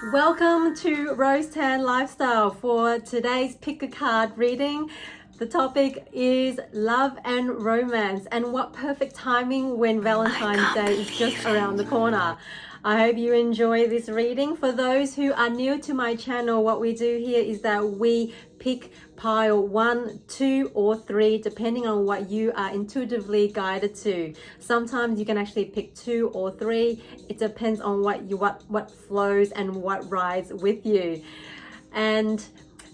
Welcome to Rose Tan Lifestyle. For today's pick a card reading, the topic is love and romance, and what perfect timing when Valentine's Day is just around the corner. I hope you enjoy this reading. For those who are new to my channel, what we do here is that we pick pile 1, 2, or 3 depending on what you are intuitively guided to. Sometimes you can actually pick 2 or 3. It depends on what flows and what rides with you. And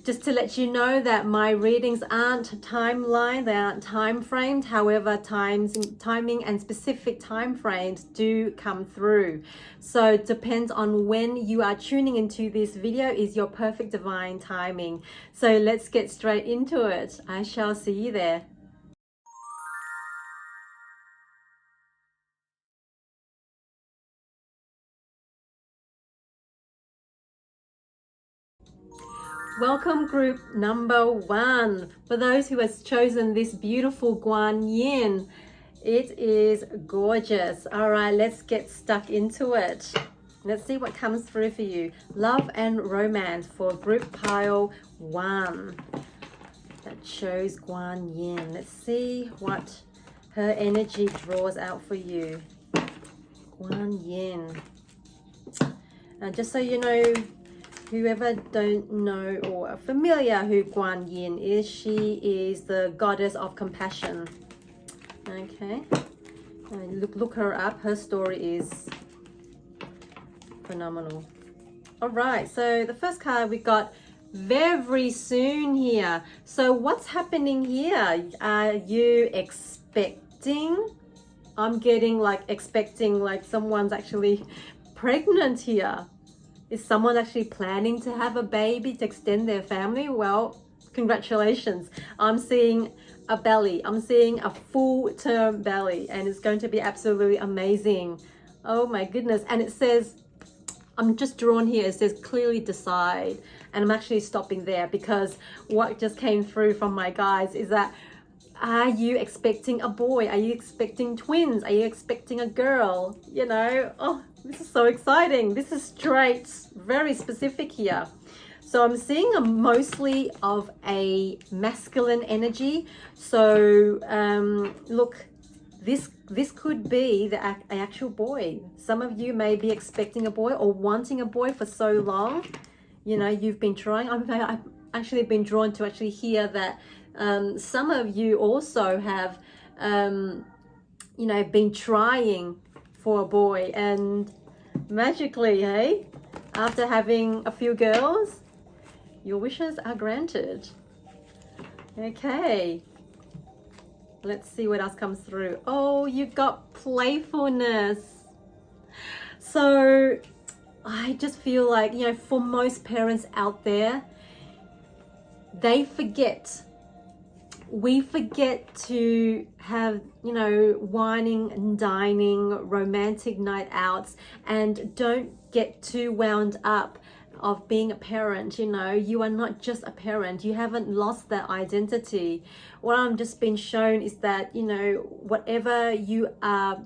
just to let you know that my readings aren't timeline, they aren't time framed. However, timing and specific time frames do come through. So it depends on when you are tuning into this video is your perfect divine timing. So let's get straight into it. I shall see you there. Welcome group number 1. For those who has chosen this beautiful Guan Yin, it is gorgeous. All right, let's get stuck into it. Let's see what comes through for you. Love and romance for group pile 1. That shows Guan Yin. Let's see what her energy draws out for you. Guan Yin. And just so you know, whoever don't know or are familiar who Guan Yin is, she is the goddess of compassion. Okay, look her up. Her story is phenomenal. All right, so the first card we got very soon here. So what's happening here? Are you expecting? I'm getting like expecting like someone's actually pregnant here. Is someone actually planning to have a baby to extend their family? Well, congratulations. I'm seeing a belly. I'm seeing a full-term belly, and it's going to be absolutely amazing. Oh my goodness. And it says, I'm just drawn here, it says clearly decide. And I'm actually stopping there because what just came through from my guides is that, are you expecting a boy? Are you expecting twins? Are you expecting a girl? You know, oh, this is so exciting. This is straight, very specific here. So I'm seeing mostly of a masculine energy. So look, this could be an actual boy. Some of you may be expecting a boy or wanting a boy for so long. You know, you've been trying. I've actually been drawn to actually hear that some of you also have, you know, been trying for a boy, and magically, hey, after having a few girls, your wishes are granted. Okay, let's see what else comes through. Oh, you got playfulness. So I just feel like, you know, for most parents out there, we forget to have, you know, wining and dining, romantic night outs, and don't get too wound up of being a parent. You know, you are not just a parent. You haven't lost that identity. What I'm just being shown is that, you know, whatever you are,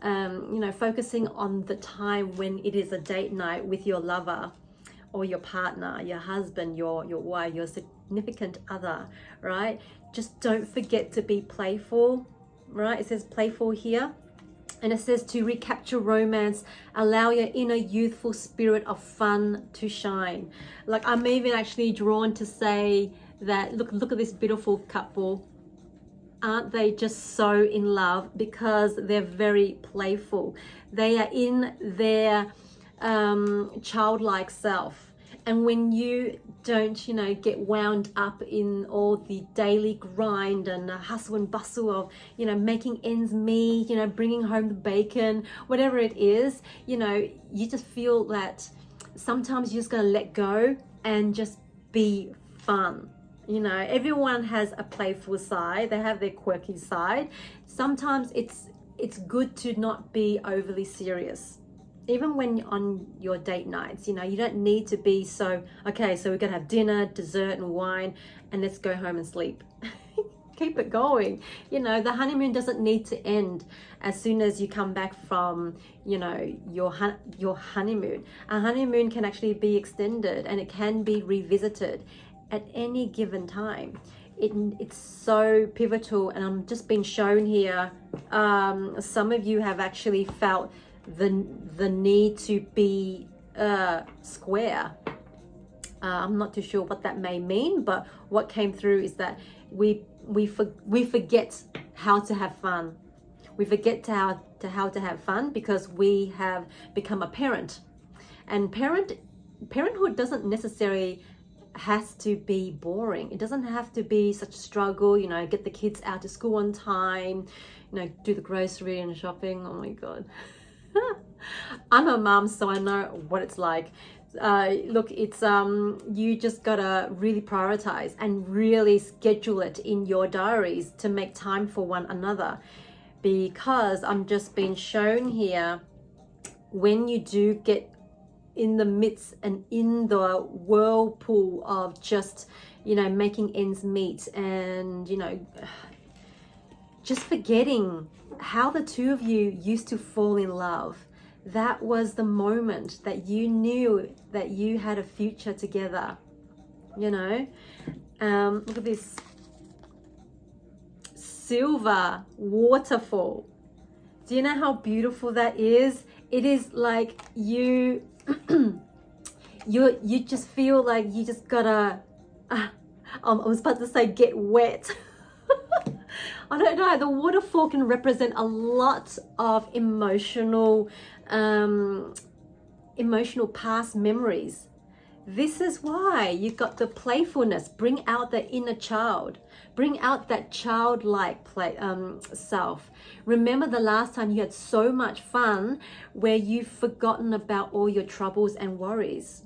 you know, focusing on the time when it is a date night with your lover or your partner, your husband, your wife, your significant other, right? Just don't forget to be playful, right? It says playful here. And it says to recapture romance, allow your inner youthful spirit of fun to shine. Like, I'm even actually drawn to say that, look at this beautiful couple. Aren't they just so in love? Because they're very playful. They are in their childlike self. And when you don't, you know, get wound up in all the daily grind and hustle and bustle of, you know, making ends meet, you know, bringing home the bacon, whatever it is, you know, you just feel that sometimes you're just going to let go and just be fun. You know, everyone has a playful side. They have their quirky side. Sometimes it's good to not be overly serious. Even when on your date nights, you know, you don't need to be so, okay, so we're gonna have dinner, dessert, and wine, and let's go home and sleep. keep it going. You know, the honeymoon doesn't need to end as soon as you come back from, you know, your honeymoon. A honeymoon can actually be extended, and it can be revisited at any given time. It's so pivotal, and I'm just being shown here. Some of you have actually felt the need to be square. I'm not too sure what that may mean, but what came through is that we forget how to have fun. We forget how to have fun because we have become a parent, and parenthood doesn't necessarily has to be boring. It doesn't have to be such a struggle, you know, get the kids out to school on time, you know, do the grocery and shopping. Oh my God. I'm a mom, so I know what it's like. Look, it's you just gotta really prioritize and really schedule it in your diaries to make time for one another, because I'm just being shown here, when you do get in the midst and in the whirlpool of just, you know, making ends meet, and, you know, just forgetting how the two of you used to fall in love. That was the moment that you knew that you had a future together, you know. Look at this silver waterfall. Do you know how beautiful that is? It is like you just feel like you just gotta I was about to say get wet. I don't know, the waterfall can represent a lot of emotional past memories. This is why you got the playfulness. Bring out the inner child. Bring out that childlike self. Remember the last time you had so much fun where you've forgotten about all your troubles and worries.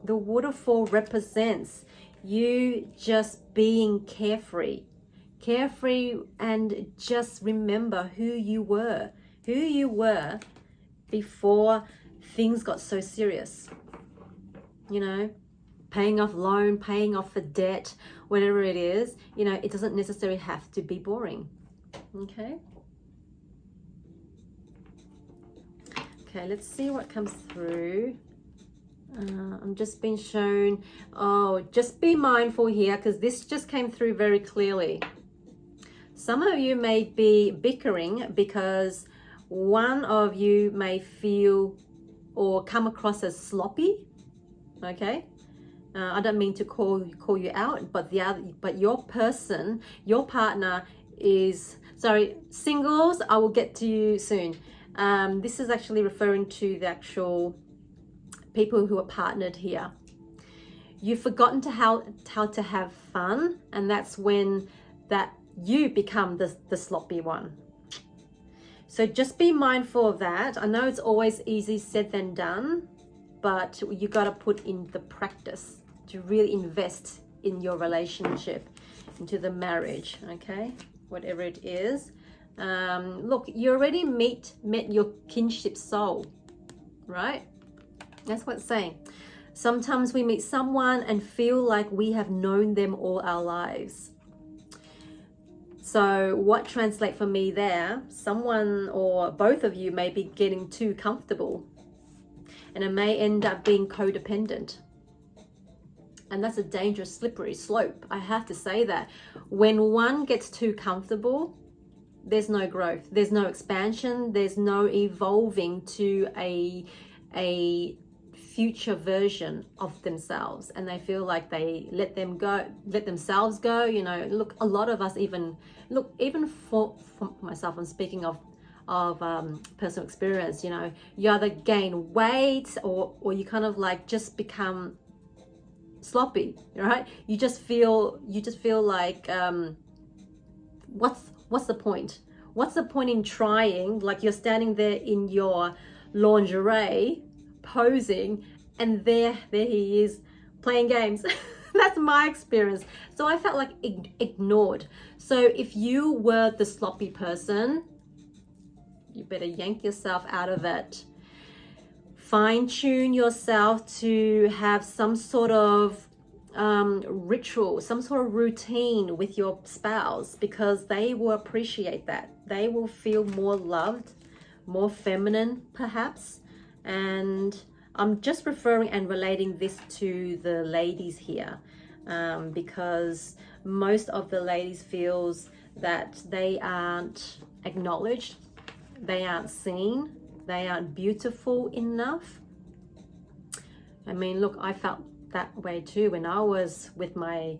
The waterfall represents you just being carefree. Carefree, and just remember who you were before things got so serious. You know, paying off loan, paying off the debt, whatever it is, you know, it doesn't necessarily have to be boring. Okay, let's see what comes through. I'm just being shown, just be mindful here, because this just came through very clearly. Some of you may be bickering because one of you may feel or come across as sloppy. Okay, I don't mean to call you out, but your partner is, sorry, singles, I will get to you soon. This is actually referring to the actual people who are partnered here. You've forgotten how to have fun, and that's when that you become the sloppy one. So just be mindful of that. I know it's always easy said than done, but you got to put in the practice to really invest in your relationship, into the marriage, okay, whatever it is. Look, you already met your kinship soul, right? That's what it's saying. Sometimes we meet someone and feel like we have known them all our lives. So what translates for me there, someone or both of you may be getting too comfortable, and it may end up being codependent. And that's a dangerous slippery slope. I have to say that. When one gets too comfortable, there's no growth, there's no expansion, there's no evolving to a future version of themselves, and they feel like they let themselves go. You know, look, a lot of us even for myself, I'm speaking of personal experience, you know, you either gain weight or you kind of like just become sloppy, right? You just feel like what's the point? What's the point in trying? Like, you're standing there in your lingerie posing, and there he is playing games. That's my experience. So I felt like ignored. So if you were the sloppy person, you better yank yourself out of it. Fine tune yourself to have some sort of ritual, some sort of routine with your spouse, because they will appreciate that. They will feel more loved, more feminine perhaps. And I'm just referring and relating this to the ladies here, because most of the ladies feels that they aren't acknowledged, they aren't seen, they aren't beautiful enough. I mean, look, I felt that way too when I was with my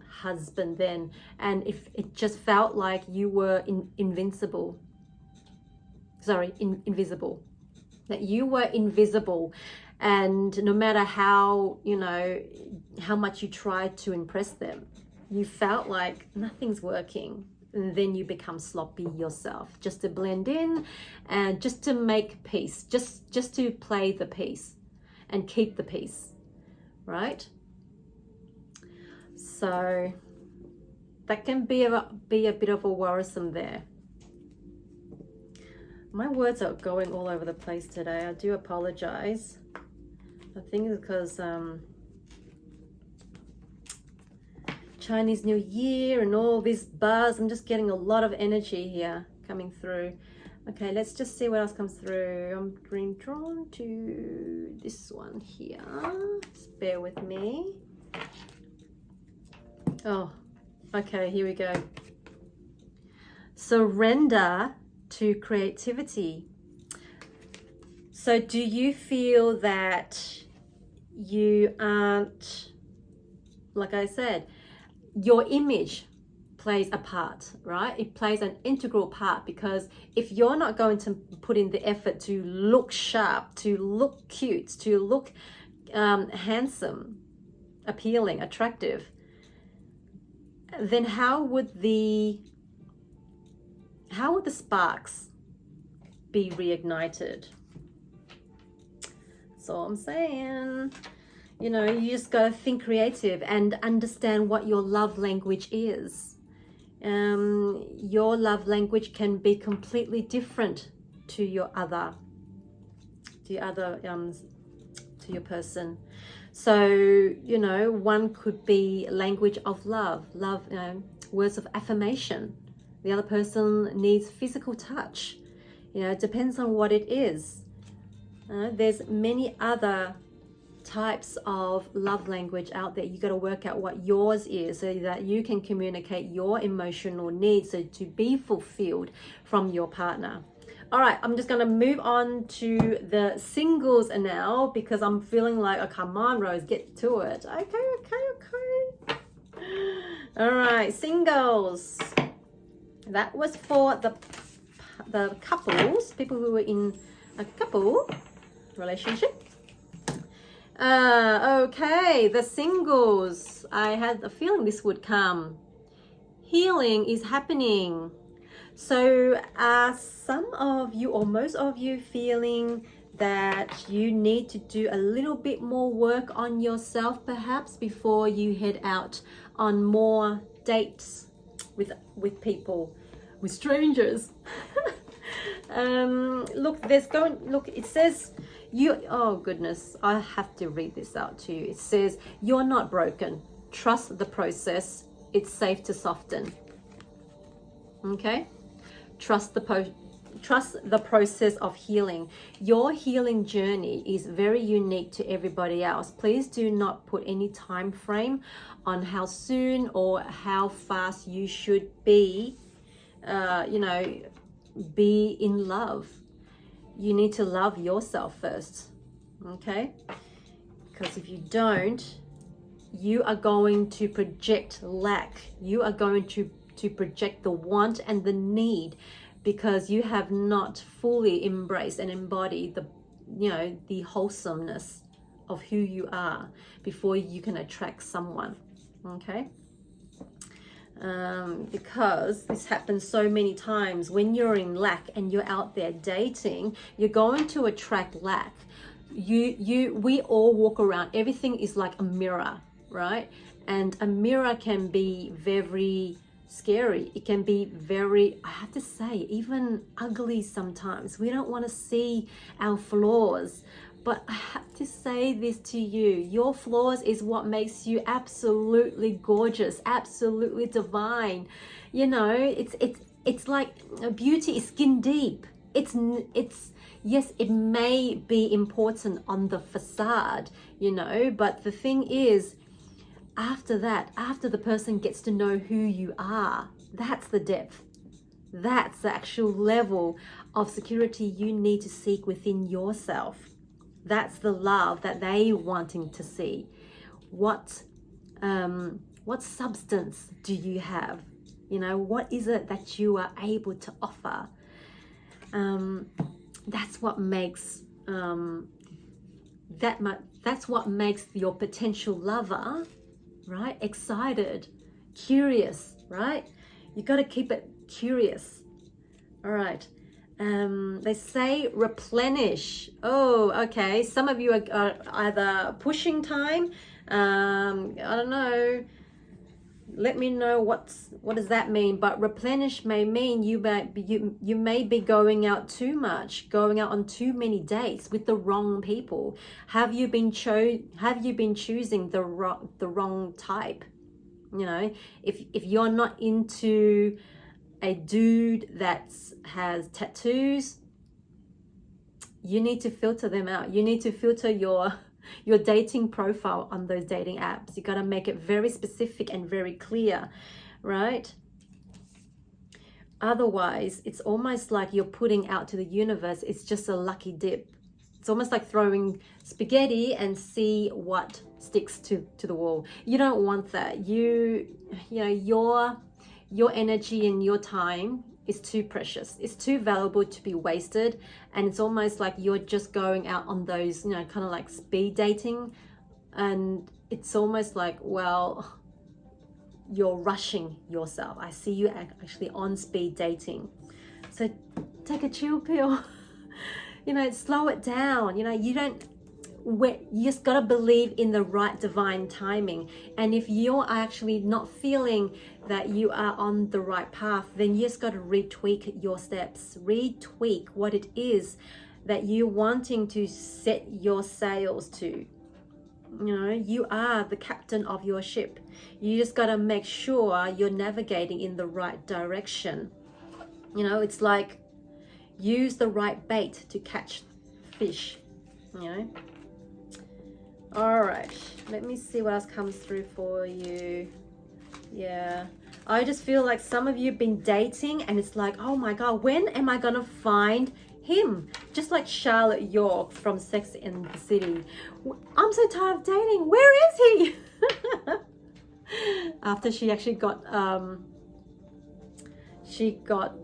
husband then, and if it just felt like you were invisible, that you were invisible, and no matter how, you know, how much you tried to impress them, you felt like nothing's working. And then you become sloppy yourself, just to blend in and just to make peace, just to play the peace and keep the peace, right? So that can be a bit of a worrisome there. My words are going all over the place today. I do apologize. I think it's because Chinese New Year and all this buzz. I'm just getting a lot of energy here coming through. Okay, let's just see what else comes through. I'm being drawn to this one here. Just bear with me. Oh, okay, here we go. Surrender to creativity. So do you feel that you aren't, like I said, your image plays a part, right? It plays an integral part, because if you're not going to put in the effort to look sharp, to look cute, to look handsome, appealing, attractive, then how would the sparks be reignited? That's all I'm saying. You know, you just gotta think creative and understand what your love language is. Your love language can be completely different to your your person. So, you know, one could be language of love, you know, words of affirmation. The other person needs physical touch. You know, it depends on what it is. There's many other types of love language out there. You got to work out what yours is so that you can communicate your emotional needs, so to be fulfilled from your partner. All right, I'm just going to move on to the singles now, because I'm feeling like, oh, come on, Rose, get to it. Okay. All right, singles. That was for the couples, people who were in a couple relationship. Okay, the singles. I had a feeling this would come. Healing is happening. So are some of you, or most of you, feeling that you need to do a little bit more work on yourself perhaps before you head out on more dates with people, with strangers? Look, it says oh goodness, I have to read this out to you. It says, you're not broken. Trust the process. It's safe to soften. Okay? Trust the process of healing. Your healing journey is very unique to everybody else. Please do not put any time frame on how soon or how fast you should be, be in love. You need to love yourself first, okay? Because if you don't, you are going to project lack. You are going to project the want and the need, because you have not fully embraced and embodied the wholesomeness of who you are before you can attract someone, okay? Because this happens so many times. When you're in lack and you're out there dating, you're going to attract lack. We all walk around, everything is like a mirror, right? And a mirror can be very scary. It can be very, I have to say, even ugly sometimes. We don't want to see our flaws. But I have to say this to you. Your flaws is what makes you absolutely gorgeous, absolutely divine. You know, it's like beauty is skin deep. It's yes, it may be important on the facade, you know, but the thing is, after that, after the person gets to know who you are, that's the depth. That's the actual level of security you need to seek within yourself. That's the love that they wanting to see. What substance do you have? You know, what is it that you are able to offer? That's what makes that's what makes your potential lover, right, excited, curious, right? You got to keep it curious. All right. They say replenish. Oh, okay. Some of you are either pushing time. I don't know. Let me know what does that mean. But replenish may mean you may be going out too much, going out on too many dates with the wrong people. Have you been choosing the wrong type? You know, if you're not into a dude that has tattoos, you need to filter them out. You need to filter your dating profile on those dating apps. You got to make it very specific and very clear, right? Otherwise, it's almost like you're putting out to the universe, it's just a lucky dip. It's almost like throwing spaghetti and see what sticks to the wall. You don't want that. You know, your energy and your time is too precious. It's too valuable to be wasted. And it's almost like you're just going out on those, you know, kind of like speed dating. And it's almost like, well, you're rushing yourself. I see you actually on speed dating. So take a chill pill. You know, slow it down. You know, you just got to believe in the right divine timing. And if you're actually not feeling that you are on the right path, then you just got to retweak your steps, retweak what it is that you're wanting to set your sails to. You know, you are the captain of your ship. You just got to make sure you're navigating in the right direction. You know, it's like use the right bait to catch fish, you know. All right, let me see what else comes through for you. Yeah, I just feel like some of you have been dating and it's like, oh my God, when am I gonna find him? Just like Charlotte York from Sex in the City. I'm so tired of dating. Where is he? After she actually got, she got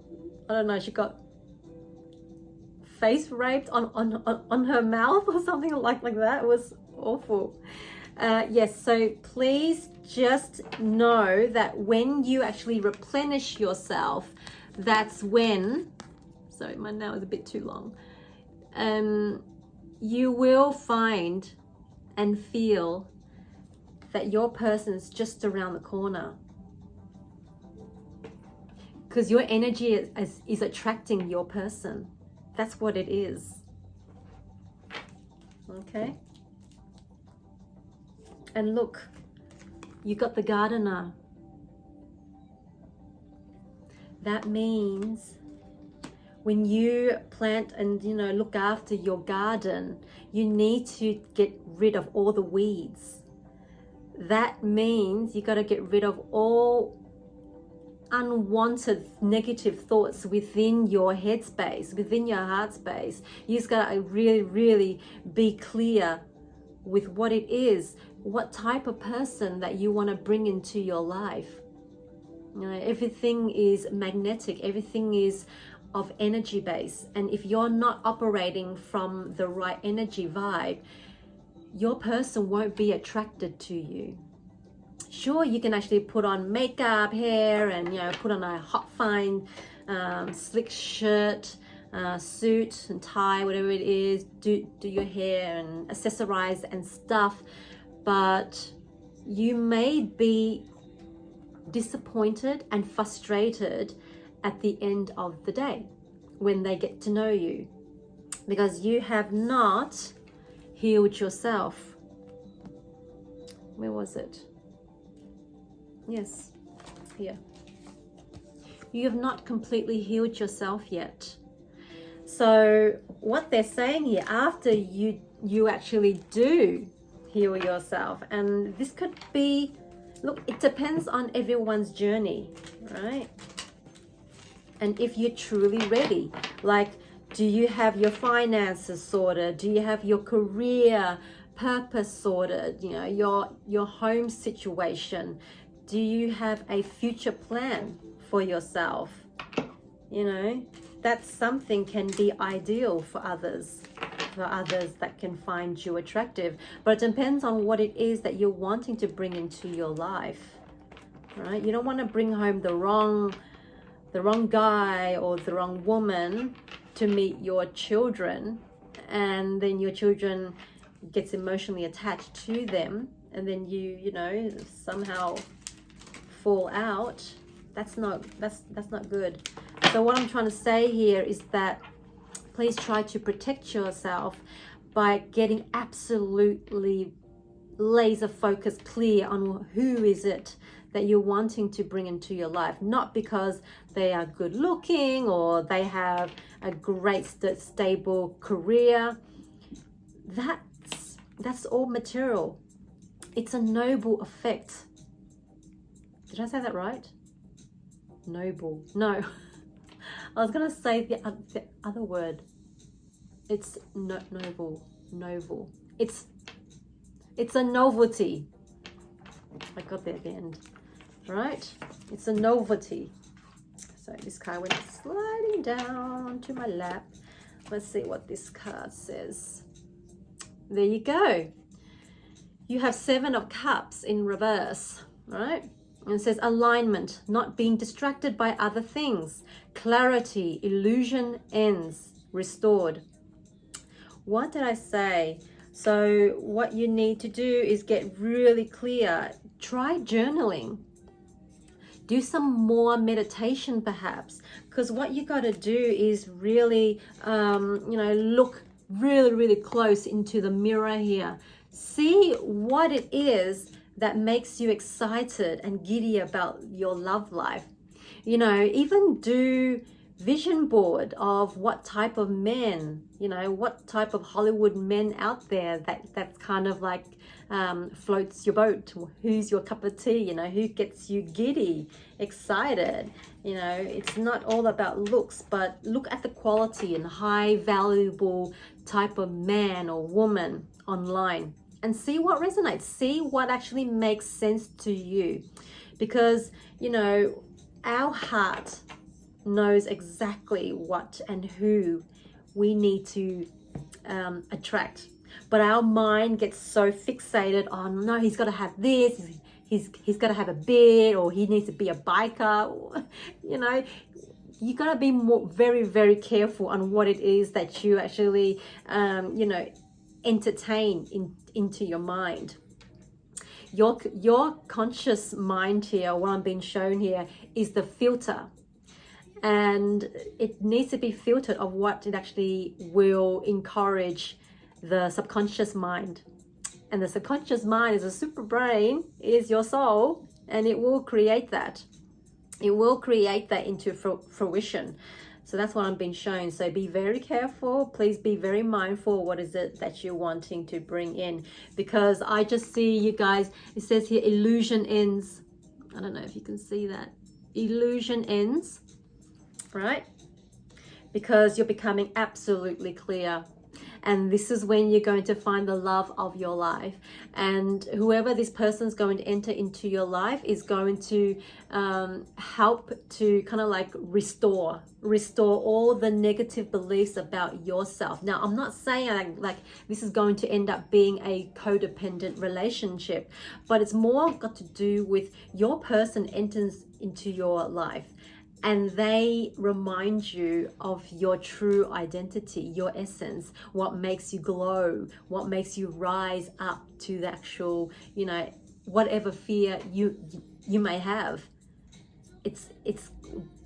face raped on her mouth or something like that. It was awful. Yes, so please just know that when you actually replenish yourself, that's when, sorry, my nail is a bit too long, you will find and feel that your person's just around the corner, because your energy is attracting your person. That's what it is. Okay. And look, you got the gardener. That means when you plant and, you know, look after your garden, you need to get rid of all the weeds. That means you got to get rid of all unwanted negative thoughts within your headspace, within your heart space. You just got to really, really be clear with what it is, what type of person that you want to bring into your life. You know, everything is magnetic, everything is of energy base. And if you're not operating from the right energy vibe, your person won't be attracted to you. Sure, you can actually put on makeup, hair, and, you know, put on a hot fine slick shirt, suit and tie, whatever it is, do your hair and accessorize and stuff, but you may be disappointed and frustrated at the end of the day when they get to know you, because you have not healed yourself. Where was it? Yes, here. You have not completely healed yourself yet. So what they're saying here, after you actually do heal yourself, and this could be, look, it depends on everyone's journey, right? And if you're truly ready, like, do you have your finances sorted? Do you have your career purpose sorted? You know, your home situation. Do you have a future plan for yourself? You know, that's something can be ideal for others that can find you attractive. But it depends on what it is that you're wanting to bring into your life, right? You don't want to bring home the wrong guy or the wrong woman to meet your children, and then your children gets emotionally attached to them, and then you know, somehow fall out. That's not good. So what I'm trying to say here is that please try to protect yourself by getting absolutely laser focused, clear on who is it that you're wanting to bring into your life. Not because they are good looking or they have a great stable career. That's all material. It's a noble effect. Did I say that right? Noble. No. I was going to say the other word. It's noble. It's a novelty. I got there at the end. Right? It's a novelty. So this card went sliding down to my lap. Let's see what this card says. There you go. You have 7 of Cups in reverse, right? And it says alignment, not being distracted by other things. Clarity, illusion ends, restored. What did I say? So what you need to do is get really clear. Try journaling. Do some more meditation perhaps, because what you got to do is really, you know, look really close into the mirror here. See what it is that makes you excited and giddy about your love life. You know, even do vision board of what type of men, you know, what type of Hollywood men out there that's kind of like floats your boat. Who's your cup of tea? You know, who gets you giddy, excited? You know, it's not all about looks, but look at the quality and high valuable type of man or woman online and see what resonates. See what actually makes sense to you, because you know, our heart knows exactly what and who we need to attract, but our mind gets so fixated on, no, he's got to have this, he's got to have a beard, or he needs to be a biker. You know, you got to be very careful on what it is that you actually you know, entertain into your mind. Your conscious mind here, what I'm being shown here, is the filter, and it needs to be filtered of what it actually will encourage the subconscious mind. And the subconscious mind is a super brain, is your soul, and it will create that. It will create that into fruition. So that's what I'm being shown. So be very careful. Please be very mindful. What is it that you're wanting to bring in? Because I just see, you guys, it says here, illusion ends. I don't know if you can see that. Illusion ends, right? Because you're becoming absolutely clear. And this is when you're going to find the love of your life. And whoever this person's going to enter into your life is going to help to kind of like restore all the negative beliefs about yourself. Now, I'm not saying like this is going to end up being a codependent relationship, but it's more got to do with your person enters into your life, and they remind you of your true identity, your essence, what makes you glow, what makes you rise up to the actual, you know, whatever fear you may have. It's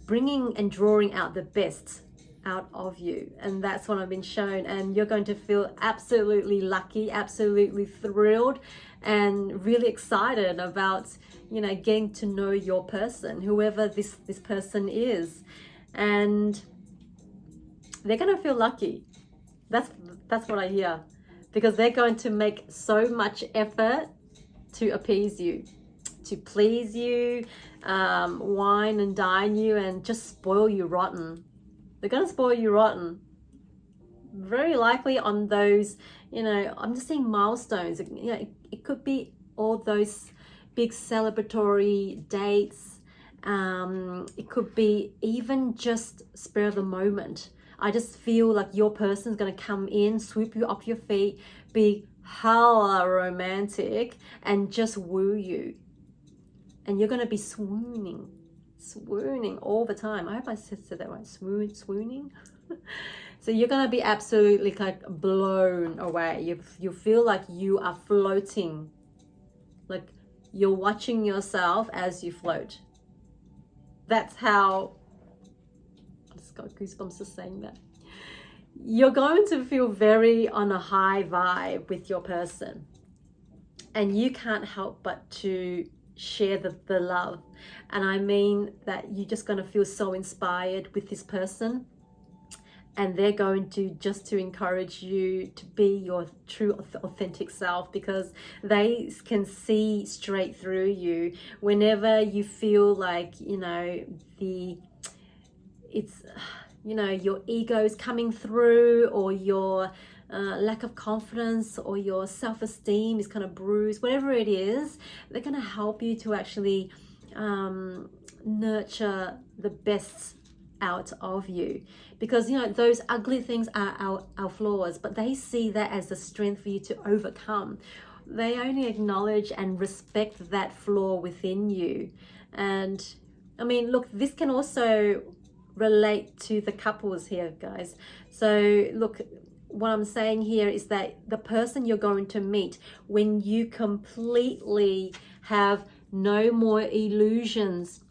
bringing and drawing out the best out of you. And that's what I've been shown. And you're going to feel absolutely lucky, absolutely thrilled, and really excited about, you know, getting to know your person, whoever this person is. And they're going to feel lucky. That's what I hear, because they're going to make so much effort to appease you, to please you, wine and dine you, and just spoil you rotten. They're going to spoil you rotten. Very likely on those, you know, I'm just seeing milestones. You know, it could be all those big celebratory dates. It could be even just spur of the moment. I just feel like your person's going to come in, swoop you off your feet, be hella romantic, and just woo you. And you're going to be swooning all the time. I hope I said that right. Swooning. So you're going to be absolutely like blown away. You feel like you are floating, like you're watching yourself as you float. That's how, I just got goosebumps just saying that. You're going to feel very on a high vibe with your person, and you can't help but to share the love. And I mean that you're just going to feel so inspired with this person, and they're going to just to encourage you to be your true authentic self, because they can see straight through you. Whenever you feel like, you know, you know, your ego is coming through, or your lack of confidence, or your self-esteem is kind of bruised, whatever it is, they're going to help you to actually nurture the best out of you. Because, you know, those ugly things are our flaws, but they see that as a strength for you to overcome. They only acknowledge and respect that flaw within you. And I mean, look, this can also relate to the couples here, guys. So look, what I'm saying here is that the person you're going to meet, when you completely have no more illusions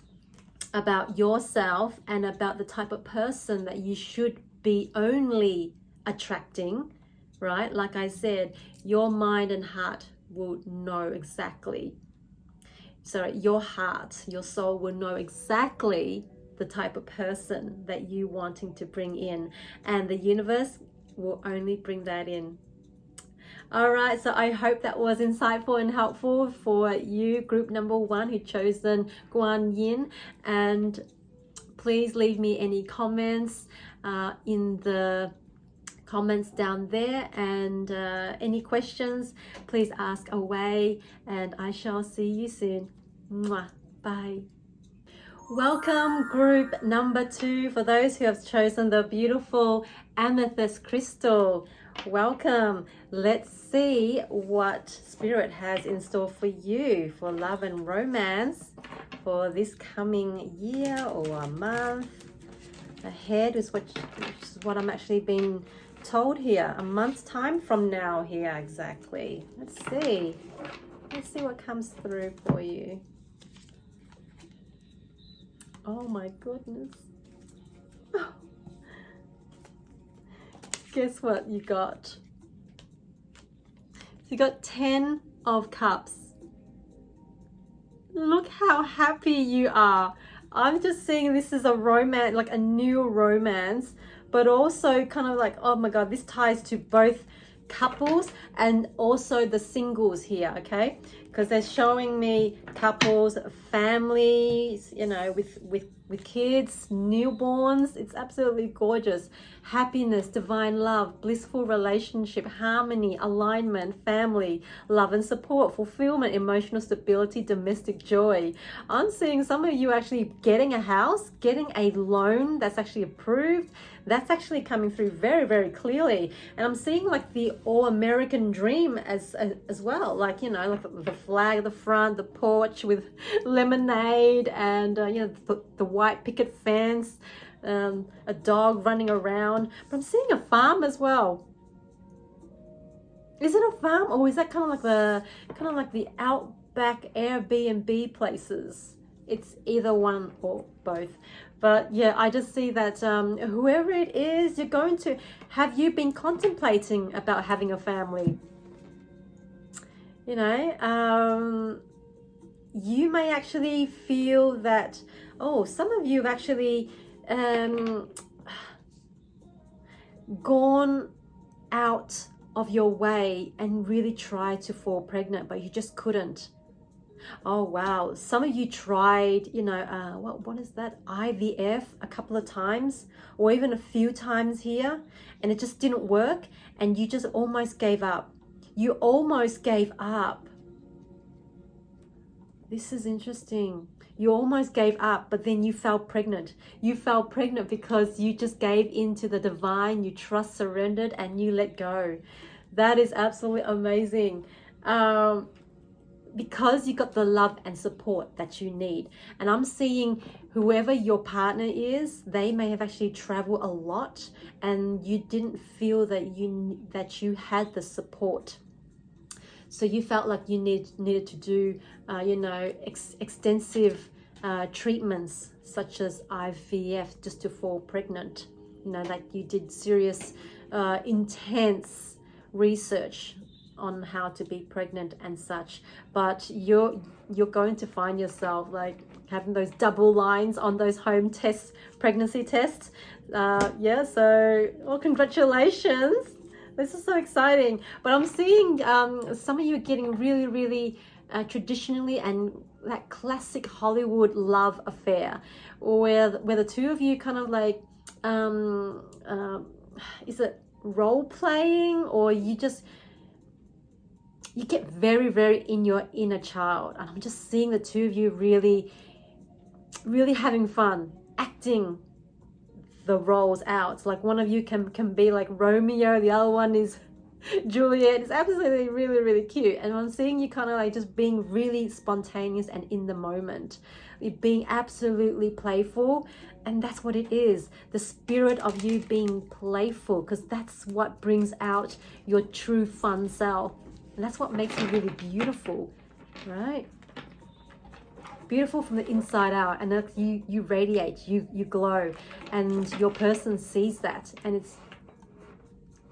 about yourself and about the type of person that you should be only attracting, right? Like I said, your mind and heart will know exactly. So your heart, your soul will know exactly the type of person that you wanting to bring in, and the universe will only bring that in. All right, so I hope that was insightful and helpful for you, group number 1 who chosen Guan Yin. And please leave me any comments in the comments down there, and any questions, please ask away, and I shall see you soon. Mwah. Bye. Welcome, group number 2, for those who have chosen the beautiful amethyst crystal. Welcome. Let's see what Spirit has in store for you for love and romance for this coming year or a month ahead, which is what I'm actually being told here. A month's time from now here, exactly. Let's see what comes through for you. Oh my goodness. Guess what you got? You got 10 of Cups. Look how happy you are. I'm just seeing this is a romance, like a new romance, but also kind of like, oh my God, this ties to both couples and also the singles here, okay? Because they're showing me couples, families, you know, with kids, newborns. It's absolutely gorgeous. Happiness, divine love, blissful relationship, harmony, alignment, family, love and support, fulfillment, emotional stability, domestic joy. I'm seeing some of you actually getting a house, getting a loan that's actually approved. That's actually coming through very, very clearly. And I'm seeing like the all-American dream as well. Like, you know, like the flag at the front, the porch with lemonade, and, you know, the white picket fence, a dog running around. But I'm seeing a farm as well. Is it a farm, or is that kind of like the outback Airbnb places? It's either one or both. But yeah, I just see that whoever it is, you're going to, have you been contemplating about having a family? You know, you may actually feel that, oh, some of you have actually gone out of your way and really tried to fall pregnant, but you just couldn't. Oh wow, some of you tried, you know, what is that, IVF a couple of times, or even a few times here, and it just didn't work, and you just almost gave up. You almost gave up. This is interesting. You almost gave up, but then you fell pregnant. You fell pregnant because you just gave into the divine, you trust, surrendered, and you let go. That is absolutely amazing. Because you got the love and support that you need. And I'm seeing whoever your partner is, they may have actually traveled a lot, and you didn't feel that you had the support. So you felt like you needed to do, you know, extensive treatments such as IVF just to fall pregnant. You know, like you did serious, intense research on how to be pregnant and such. But you're going to find yourself like having those double lines on those home tests, pregnancy tests. Yeah, so well, congratulations. This is so exciting. But I'm seeing some of you getting really, really traditionally and that classic Hollywood love affair, where the two of you kind of like, is it role playing, or you get very, very in your inner child. And I'm just seeing the two of you really, really having fun, acting the roles out. Like one of you can be like Romeo, the other one is Juliet. It's absolutely really, really cute. And I'm seeing you kind of like just being really spontaneous and in the moment. You're being absolutely playful. And that's what it is. The spirit of you being playful, because that's what brings out your true fun self. And that's what makes you really beautiful, right? Beautiful from the inside out, and that's you radiate, you glow, and your person sees that, and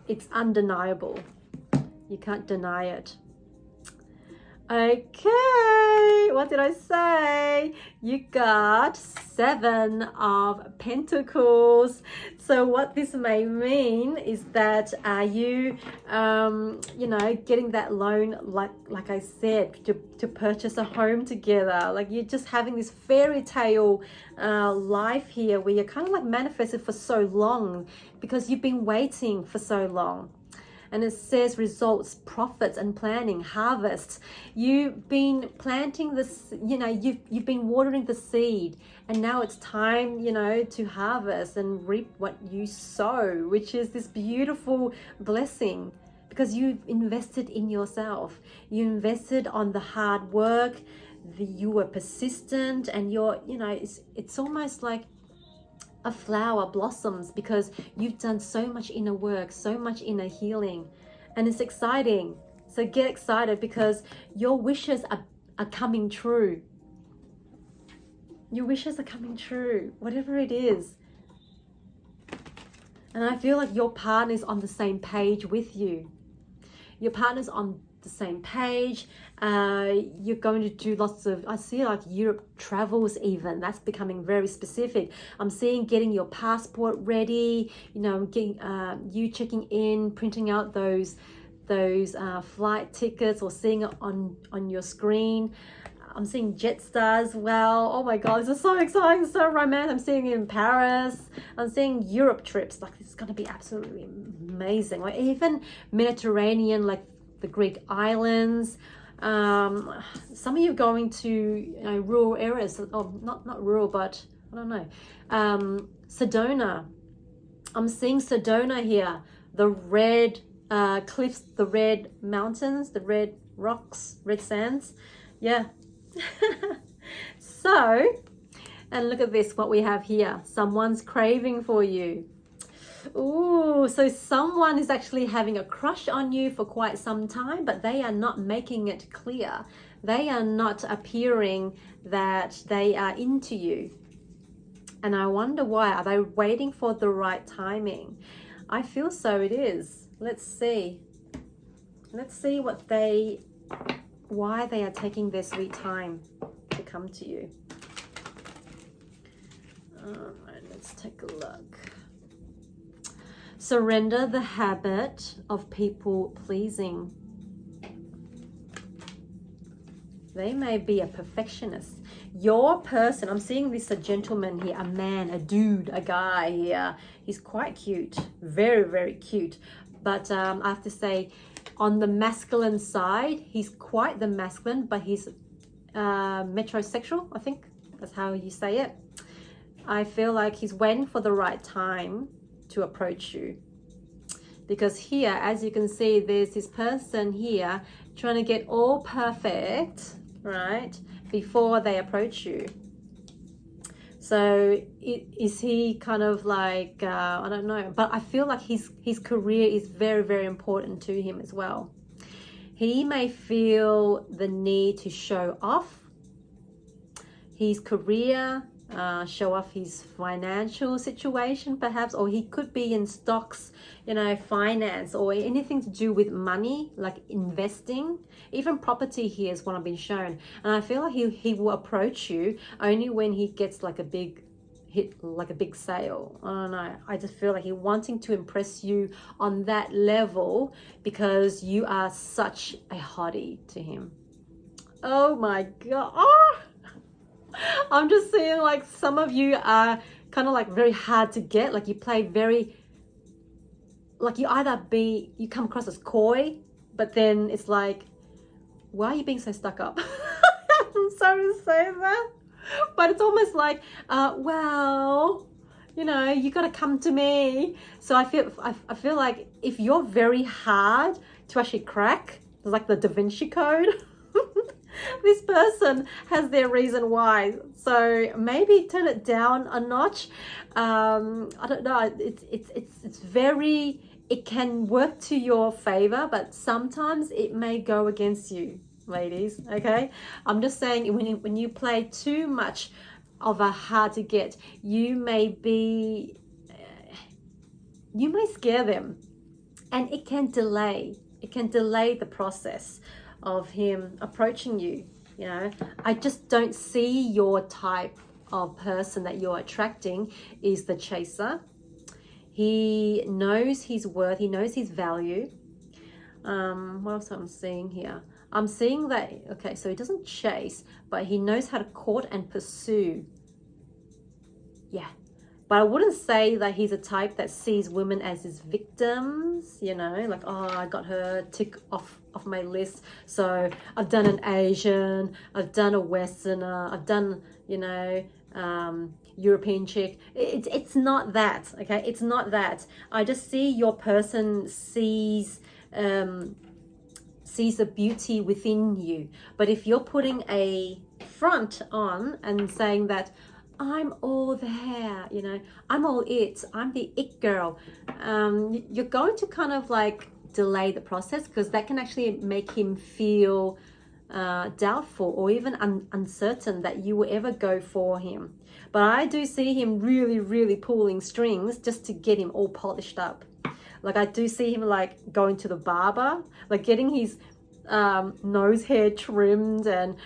it's undeniable. You can't deny it. Okay, what did I say? You got 7 of Pentacles. So what this may mean is that you you know, getting that loan, like I said, to purchase a home together. Like you're just having this fairy tale life here, where you're kind of like manifested for so long because you've been waiting for so long. And it says results, profits, and planning, harvests. You've been planting this, you know, you've been watering the seed, and now it's time, you know, to harvest and reap what you sow, which is this beautiful blessing, because you've invested in yourself. You invested on the hard work, you were persistent, and you're, you know, it's almost like a flower blossoms because you've done so much inner work, so much inner healing, and it's exciting. So get excited, because your wishes are coming true. Your wishes are coming true, whatever it is. And I feel like your partner's on the same page with you. Your partner's on the same page. You're going to do lots of, I see like Europe travels even. That's becoming very specific. I'm seeing getting your passport ready, you know, getting you checking in, printing out those flight tickets, or seeing it on your screen. I'm seeing Jetstar as well. Oh my God, this is so exciting, so romantic. I'm seeing it in Paris. I'm seeing Europe trips. Like, this is going to be absolutely amazing. Like even Mediterranean, like the Greek islands. Some of you going to, you know, rural areas, or not rural, but I don't know. Sedona. I'm seeing Sedona here. The red cliffs, the red mountains, the red rocks, red sands. Yeah. So, and look at this, what we have here. Someone's craving for you. Ooh, so someone is actually having a crush on you for quite some time, but they are not making it clear. They are not appearing that they are into you. And I wonder why. Are they waiting for the right timing? I feel so it is. Let's see. Let's see why they are taking their sweet time to come to you. All right, let's take a look. Surrender the habit of people pleasing. They may be a perfectionist. Your person, I'm seeing this a gentleman here, a man, a dude, a guy here. He's quite cute, very, very cute. But I have to say, on the masculine side, he's quite the masculine, but he's metrosexual, I think that's how you say it. I feel like he's waiting for the right time to approach you. Because here, as you can see, there's this person here trying to get all perfect, right, before they approach you. So is he kind of like, I don't know, but I feel like his career is very, very important to him as well. He may feel the need to show off his career, show off his financial situation perhaps, or he could be in stocks, you know, finance, or anything to do with money, like investing. Even property here is what I've been shown. And I feel like he will approach you only when he gets like a big hit, like a big sale. I don't know, I just feel like he's wanting to impress you on that level because you are such a hottie to him. Oh my god. Oh! I'm just seeing like some of you are kind of like very hard to get. Like you play very, like you come across as coy, but then it's like, why are you being so stuck up? I'm sorry to say that, but it's almost like, well, you know, you got to come to me. So I feel like if you're very hard to actually crack, like the Da Vinci Code, this person has their reason why. So maybe turn it down a notch. I don't know. It's very, it can work to your favor, but sometimes it may go against you, ladies. Okay, I'm just saying when you play too much of a hard to get, you may scare them, and it can delay the process of him approaching you. You know, I just don't see your type of person that you're attracting is the chaser. He knows his worth, he knows his value. What else I'm seeing here? I'm seeing that, okay, so he doesn't chase, but he knows how to court and pursue. Yeah, but I wouldn't say that he's a type that sees women as his victims, you know, like, oh, I got her, tick off my list. So I've done an Asian, I've done a Westerner, I've done, you know, European chick. It's not that, okay? It's not that. I just see your person sees the beauty within you. But if you're putting a front on and saying that, I'm all there, you know, I'm all it, I'm the it girl, you're going to kind of like delay the process, because that can actually make him feel doubtful or even uncertain that you will ever go for him. But I do see him really, really pulling strings just to get him all polished up. Like I do see him like going to the barber, like getting his nose hair trimmed and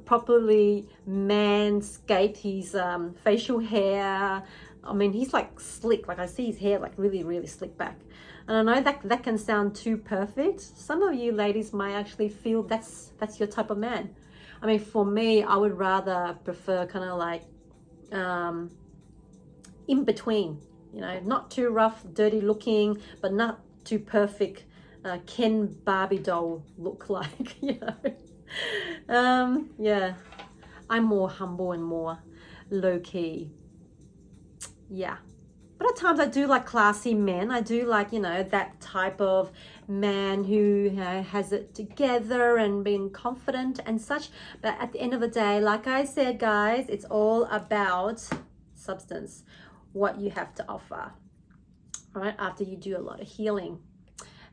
properly manscaped, his facial hair. I mean, he's like slick. Like I see his hair like really, really slick back. And I know that can sound too perfect. Some of you ladies might actually feel that's your type of man. I mean, for me, I would rather prefer kind of like in between, you know, not too rough, dirty looking, but not too perfect. Ken Barbie doll look like, you know. Yeah, I'm more humble and more low-key. Yeah, but at times I do like classy men. I do like, you know, that type of man who has it together and being confident and such. But at the end of the day, like I said, guys, it's all about substance, what you have to offer, right? After you do a lot of healing.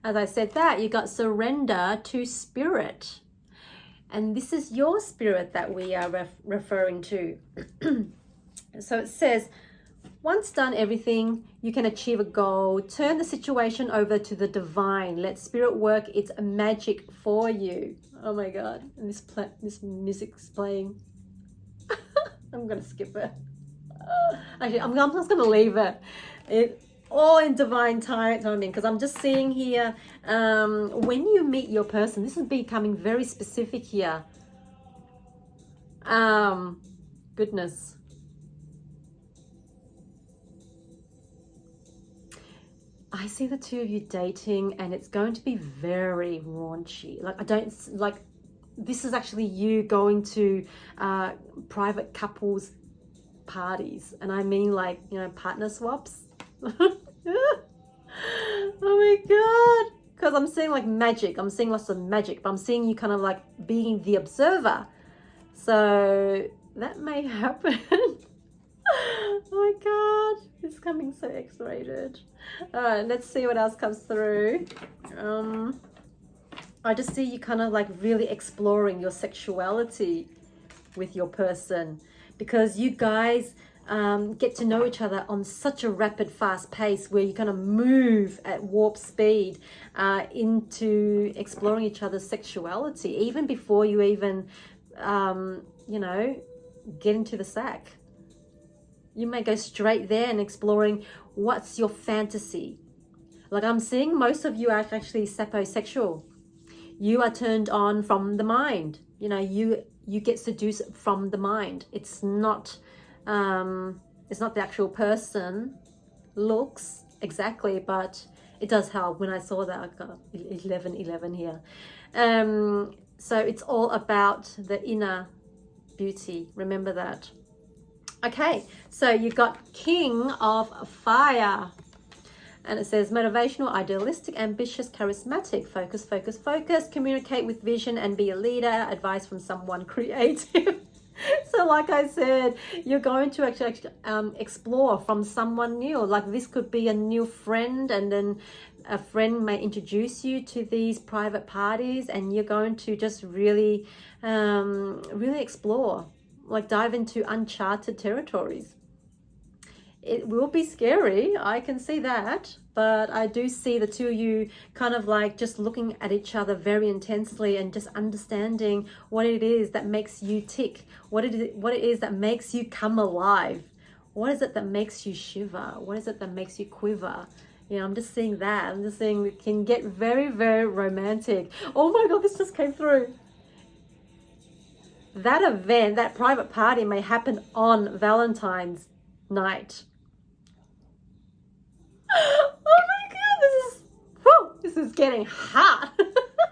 As I said that, you got surrender to spirit. And this is your spirit that we are referring to. So it says, once done everything, you can achieve a goal. Turn the situation over to the divine. Let spirit work its magic for you. Oh my God, and this music's playing. I'm gonna skip it. Actually, I'm just gonna leave it. It all in divine timing, because I'm just seeing here, when you meet your person, this is becoming very specific here. Goodness. I see the two of you dating, and it's going to be very raunchy. Like, I don't like, this is actually you going to private couples parties, and I mean, like, you know, partner swaps. Oh my God, because I'm seeing like magic, I'm seeing lots of magic, but I'm seeing you kind of like being the observer, so that may happen. Oh my God, it's coming so X-rated. All right, let's see what else comes through. I just see you kind of like really exploring your sexuality with your person, because you guys get to know each other on such a rapid, fast pace, where you kind of move at warp speed into exploring each other's sexuality, even before you even, you know, get into the sack. You may go straight there and exploring what's your fantasy. Like, I'm seeing most of you are actually sapiosexual. You are turned on from the mind. You know, you get seduced from the mind. It's not the actual person looks exactly, but it does help. When I saw that, I got 11 here. So it's all about the inner beauty. Remember that. Okay, so you got King of Fire. And it says motivational, idealistic, ambitious, charismatic, focus, communicate with vision and be a leader, advice from someone creative. So like I said, you're going to actually explore from someone new. Like, this could be a new friend, and then a friend may introduce you to these private parties, and you're going to just really, really explore, like dive into uncharted territories. It will be scary, I can see that, but I do see the two of you kind of like just looking at each other very intensely and just understanding what it is that makes you tick, what it is that makes you come alive, what is it that makes you shiver, what is it that makes you quiver. You know, I'm just seeing that. I'm just seeing it can get very, very romantic. Oh my God, this just came through. That event, that private party may happen on Valentine's night. Oh my God, this is getting hot.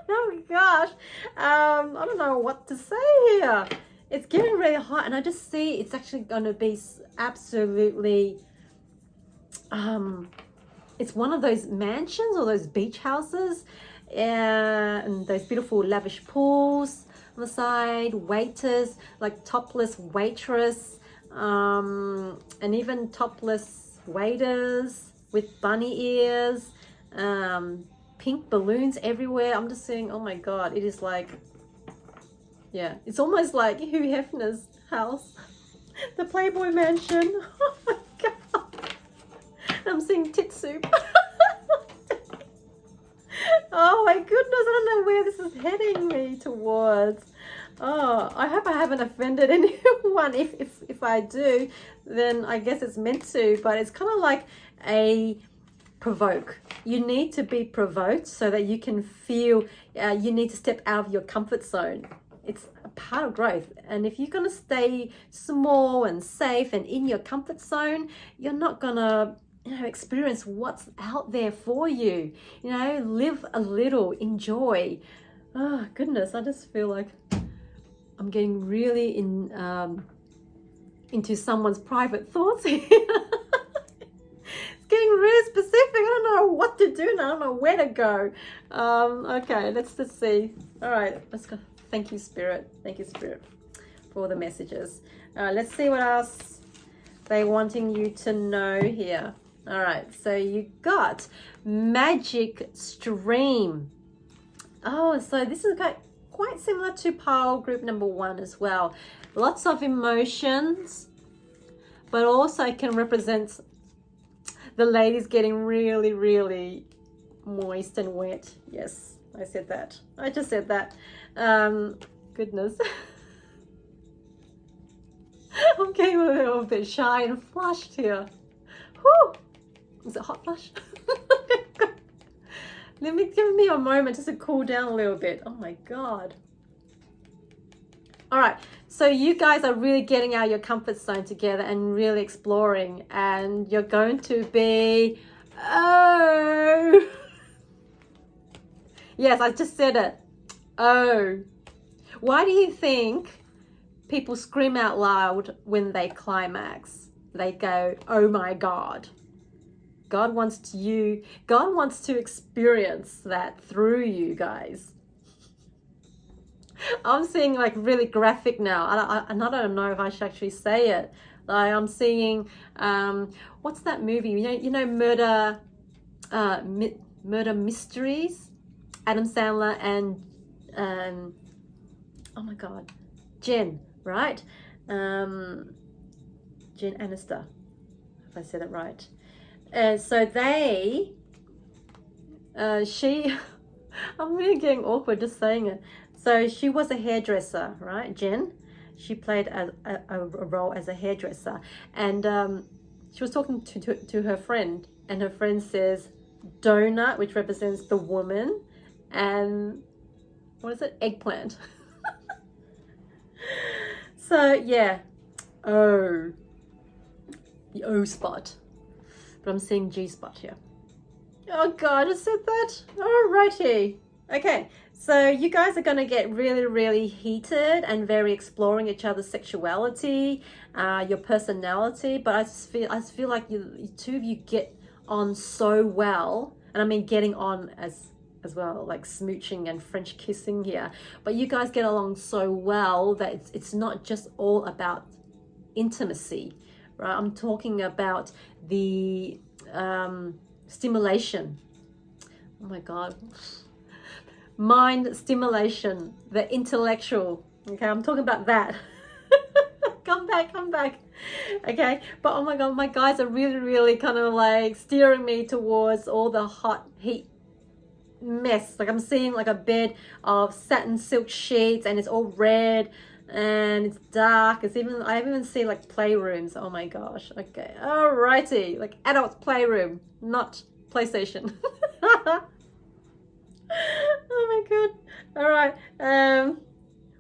Oh my gosh. I don't know what to say here. It's getting really hot, and I just see it's actually going to be absolutely, it's one of those mansions or those beach houses, and those beautiful lavish pools on the side, waiters, like topless waitress, and even topless waiters with bunny ears, pink balloons everywhere. I'm just saying, oh my God, it is like, yeah, it's almost like Hugh Hefner's house, the Playboy Mansion. Oh my God, I'm seeing tit soup. Oh my goodness, I don't know where this is heading me towards. Oh, I hope I haven't offended anyone. If I do, then I guess it's meant to, but it's kind of like a provoke. You need to be provoked so that you can feel, you need to step out of your comfort zone. It's a part of growth. And if you're going to stay small and safe and in your comfort zone, you're not going to, you know, experience what's out there for you. You know, live a little, enjoy. Oh goodness, I just feel like I'm getting really into someone's private thoughts here. It's getting really specific. I don't know what to do now. I don't know where to go. Okay, let's see. All right, let's go. Thank you, Spirit. Thank you, Spirit, for the messages. All right, let's see what else they're wanting you to know here. All right, so you got magic stream. Oh, so this is quite similar to pile group number 1 as well. Lots of emotions, but also can represent the ladies getting really, really moist and wet. Yes, I said that. I just said that. Goodness. I'm getting a little bit shy and flushed here. Whew. Is it hot flush? Give me a moment just to cool down a little bit. Oh my God. All right, so you guys are really getting out of your comfort zone together and really exploring, and you're going to be, oh, yes, I just said it. Oh, why do you think people scream out loud when they climax? They go, oh my God. God wants to experience that through you guys. I'm seeing like really graphic now. I don't know if I should actually say it. Like I'm seeing, what's that movie? You know, Murder Mysteries, Adam Sandler and oh my God, Jen, right? Jen Aniston, if I said it right. So they, I'm really getting awkward just saying it. So she was a hairdresser, right, Jen? She played a role as a hairdresser. And she was talking to her friend. And her friend says, donut, which represents the woman. And what is it? Eggplant. So, yeah. O. The O spot. But I'm seeing G spot here. Oh God, I just said that. Alrighty. Okay, so you guys are going to get really, really heated and very exploring each other's sexuality, your personality. But I just feel like you two of you get on so well, and I mean getting on as well, like smooching and French kissing here. But you guys get along so well that it's not just all about intimacy, right? I'm talking about the stimulation. Oh my God. Mind stimulation, the intellectual. Okay, I'm talking about that. Come back. Okay, but oh my God, my guys are really, really kind of like steering me towards all the hot heat mess. Like I'm seeing like a bed of satin silk sheets, and it's all red and it's dark. I even see like playrooms. Oh my gosh. Okay, alrighty, like adult playroom, not PlayStation. Oh my God. All right.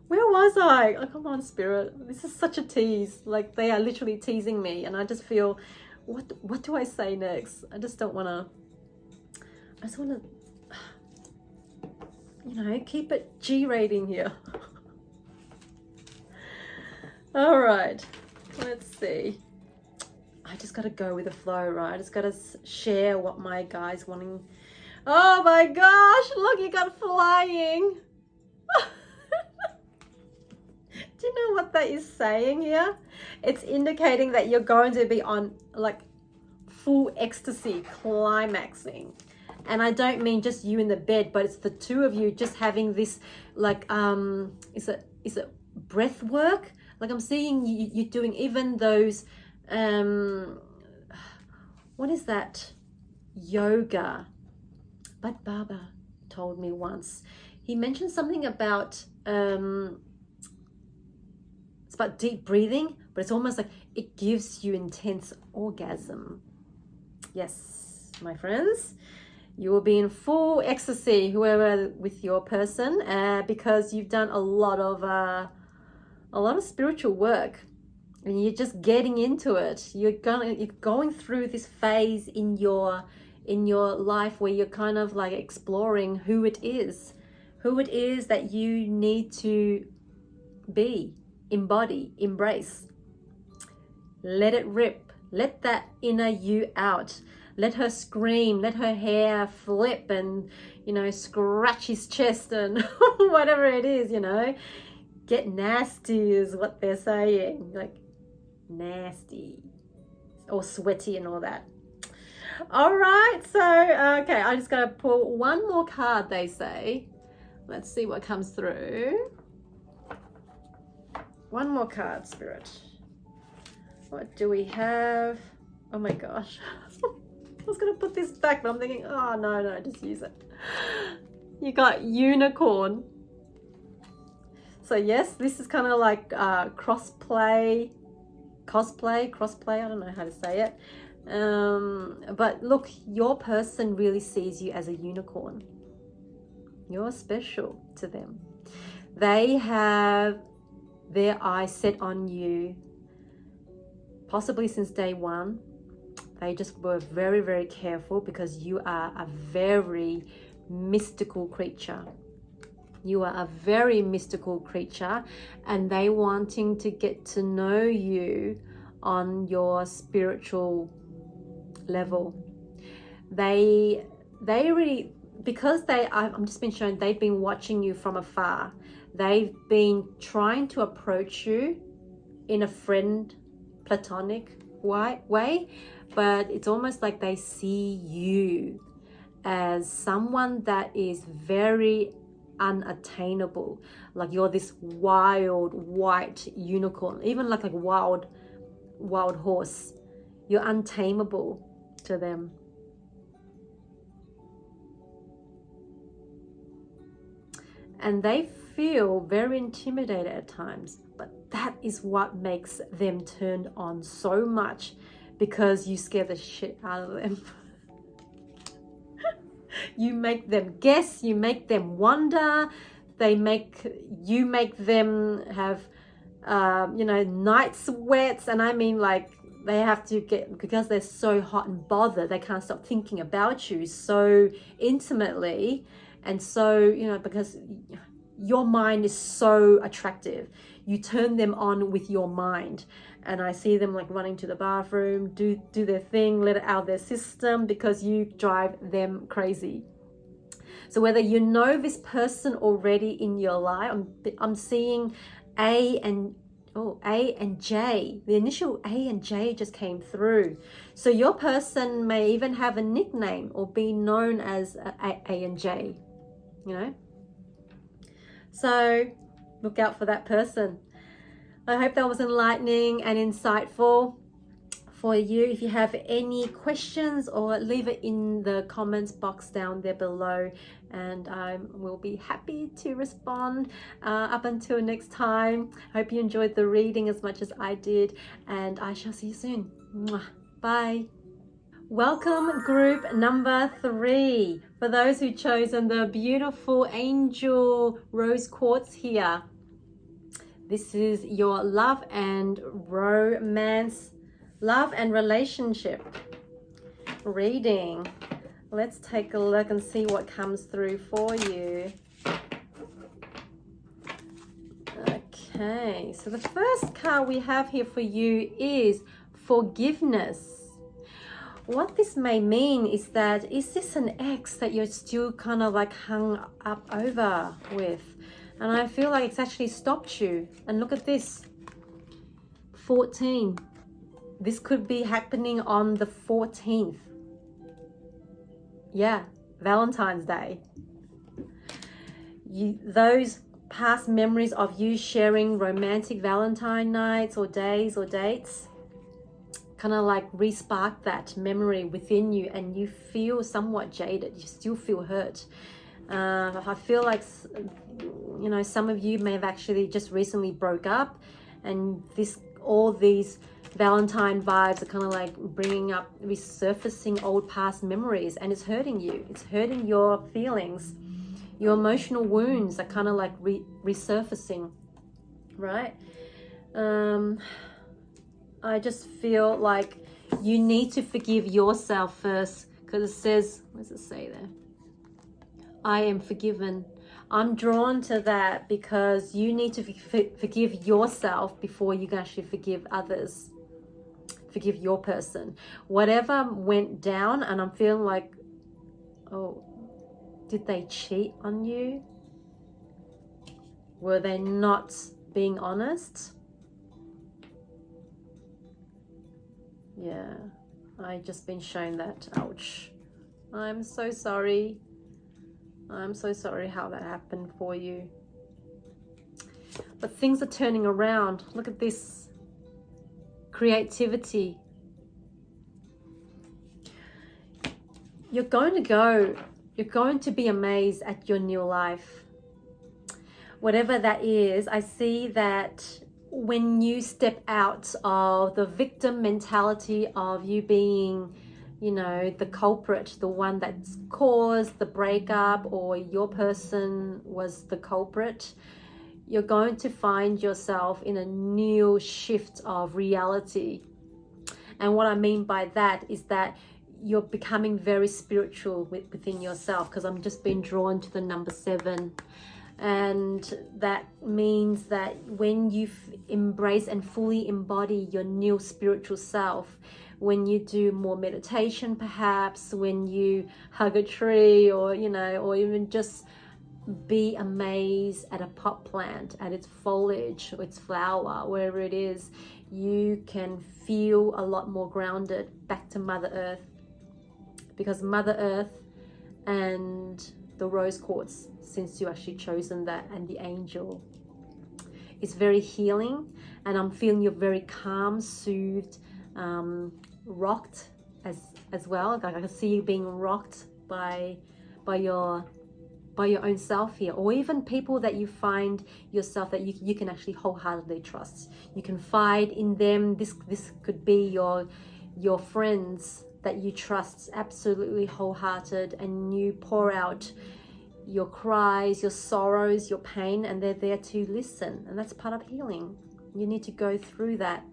Where was I? Oh, come on, Spirit. This is such a tease. Like they are literally teasing me, and I just feel, what do I say next? I just want to, you know, keep it G rating here. All right. Let's see. I just got to go with the flow, right? I just got to share what my guy's wanting. Oh my gosh, look, you got flying. Do you know what that is saying here? It's indicating that you're going to be on like full ecstasy, climaxing. And I don't mean just you in the bed, but it's the two of you just having this like, is it breath work? Like I'm seeing you doing even those, what is that? Yoga. But Baba told me once, he mentioned something about, it's about deep breathing, but it's almost like it gives you intense orgasm. Yes, my friends, you will be in full ecstasy, whoever with your person, because you've done a lot of spiritual work, and you're just getting into it. You're going through this phase in your life where you're kind of like exploring who it is that you need to be, embody, embrace. Let it rip. Let that inner you out. Let her scream, let her hair flip and, you know, scratch his chest and whatever it is, you know. Get nasty is what they're saying, like nasty or sweaty and all that. All right, so okay, I just gotta pull one more card, they say. Let's see what comes through. One more card, Spirit. What do we have? Oh my gosh. I was going to put this back, but I'm thinking, oh, no, just use it. You got unicorn. So yes, this is kind of like cosplay, I don't know how to say it. But look, your person really sees you as a unicorn. You're special to them. They have their eyes set on you, possibly since day one. They just were very, very careful because you are a very mystical creature. You are a very mystical creature, and they wanting to get to know you on your spiritual level. They really, because I'm just been shown they've been watching you from afar. They've been trying to approach you in a friend, platonic way, but it's almost like they see you as someone that is very unattainable. Like you're this wild white unicorn, even like a wild horse. You're untamable to them. And they feel very intimidated at times, but that is what makes them turned on so much, because you scare the shit out of them. You make them guess, you make them wonder, you make them have night sweats. And I mean, like, they have to get, because they're so hot and bothered, they can't stop thinking about you so intimately. And so, because your mind is so attractive, you turn them on with your mind. And I see them like running to the bathroom, do their thing, let it out of their system, because you drive them crazy. So whether you know this person already in your life, I'm seeing A and J. The initial A and J just came through. So your person may even have a nickname or be known as A and J, So look out for that person. I hope that was enlightening and insightful for you. If you have any questions, or leave it in the comments box down there below, and I will be happy to respond. Up until next time, hope you enjoyed the reading as much as I did, and I shall see you soon. Mwah. Bye. Welcome group number 3. For those who chosen the beautiful angel rose quartz here, this is your love and romance, love and relationship reading. Let's take a look and see what comes through for you. Okay, so the first card we have here for you is forgiveness. What this may mean is that, is this an ex that you're still kind of like hung up over with? And I feel like it's actually stopped you. And look at this, 14. This could be happening on the 14th. Yeah, Valentine's Day. Those past memories of you sharing romantic Valentine nights or days or dates kind of like re-spark that memory within you, and you feel somewhat jaded. You still feel hurt. I feel like, some of you may have actually just recently broke up, and all these Valentine vibes are kind of like bringing up, resurfacing old past memories, and it's hurting you. It's hurting your feelings. Your emotional wounds are kind of like resurfacing, right? I just feel like you need to forgive yourself first, because it says, what does it say there? I am forgiven. I'm drawn to that because you need to forgive yourself before you can actually forgive others. Forgive your person. Whatever went down, and I'm feeling like, oh, did they cheat on you? Were they not being honest? Yeah, I just been shown that. Ouch. I'm so sorry. I'm so sorry how that happened for you. But things are turning around. Look at this creativity. You're going to be amazed at your new life. Whatever that is, I see that when you step out of the victim mentality of you being, you know, the culprit, the one that's caused the breakup, or your person was the culprit, you're going to find yourself in a new shift of reality. And what I mean by that is that you're becoming very spiritual within yourself, because I'm just being drawn to the number 7. And that means that when you embrace and fully embody your new spiritual self, when you do more meditation, perhaps when you hug a tree, or, you know, or even just be amazed at a pot plant, at its foliage or its flower, wherever it is, you can feel a lot more grounded back to Mother Earth. Because Mother Earth and the rose quartz, since you actually chosen that, and the angel, it's very healing. And I'm feeling you're very calm, soothed, rocked as well. Like I can see you being rocked by your own self here, or even people that you find yourself that you can actually wholeheartedly trust. You confide in them. This could be your friends that you trust absolutely wholehearted, and you pour out your cries, your sorrows, your pain, and they're there to listen. And that's part of healing. You need to go through that.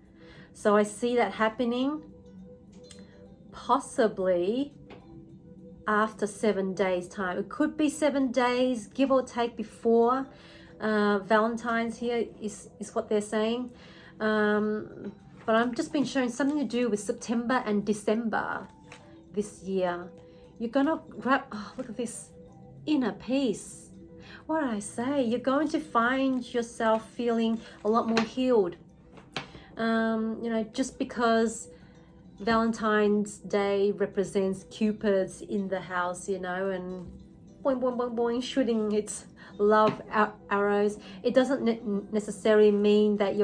So I see that happening possibly after 7 days time. It could be 7 days, give or take, before Valentine's here is what they're saying. But I'm just been shown something to do with September and December this year. You're gonna grab, oh, look at this, inner peace. What did I say? You're going to find yourself feeling a lot more healed. You know, just because Valentine's Day represents Cupid's in the house, you know, and boing, boing, boing, boing, shooting its love arrows, it doesn't necessarily mean that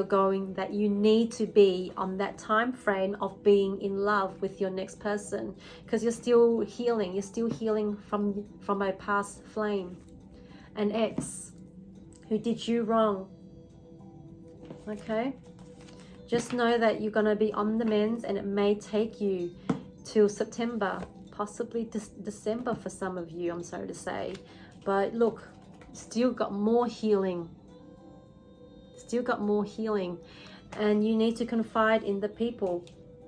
that you need to be on that time frame of being in love with your next person, because you're still healing from a past flame, an ex who did you wrong. Okay, just know that you're going to be on the mend, and it may take you till September, possibly December for some of you, I'm sorry to say. But look, still got more healing, and you need to confide in the people.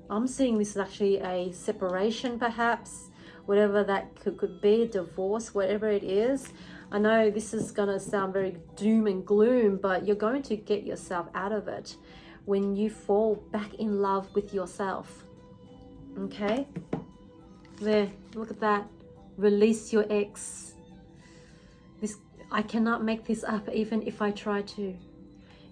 I'm seeing this is actually a separation, perhaps, whatever that could be, divorce, whatever it is. I know this is going to sound very doom and gloom, but you're going to get yourself out of it when you fall back in love with yourself. Okay, there, look at that. Release your ex. I cannot make this up even if I try to. You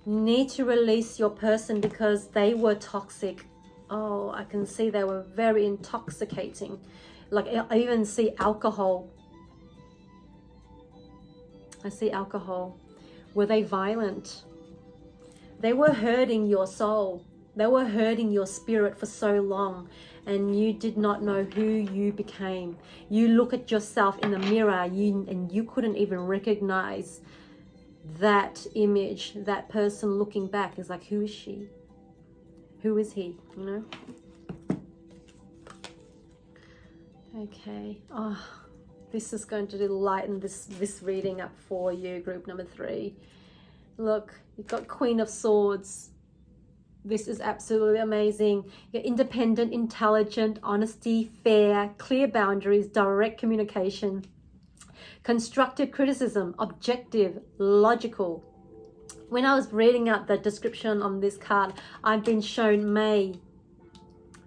need to release your person because they were toxic. Oh, I can see they were very intoxicating. Like I even see alcohol. I see alcohol. Were they violent? They were hurting your soul. They were hurting your spirit for so long, and you did not know who you became. You look at yourself in the mirror, and you couldn't even recognize that image, that person looking back. Is like, who is she? Who is he? You know? Okay. Oh, this is going to lighten this reading up for you, group number 3. Look, you've got Queen of Swords. This is absolutely amazing. You're independent, intelligent, honesty, fair, clear boundaries, direct communication, constructive criticism, objective, logical. When I was reading out the description on this card, I've been shown May.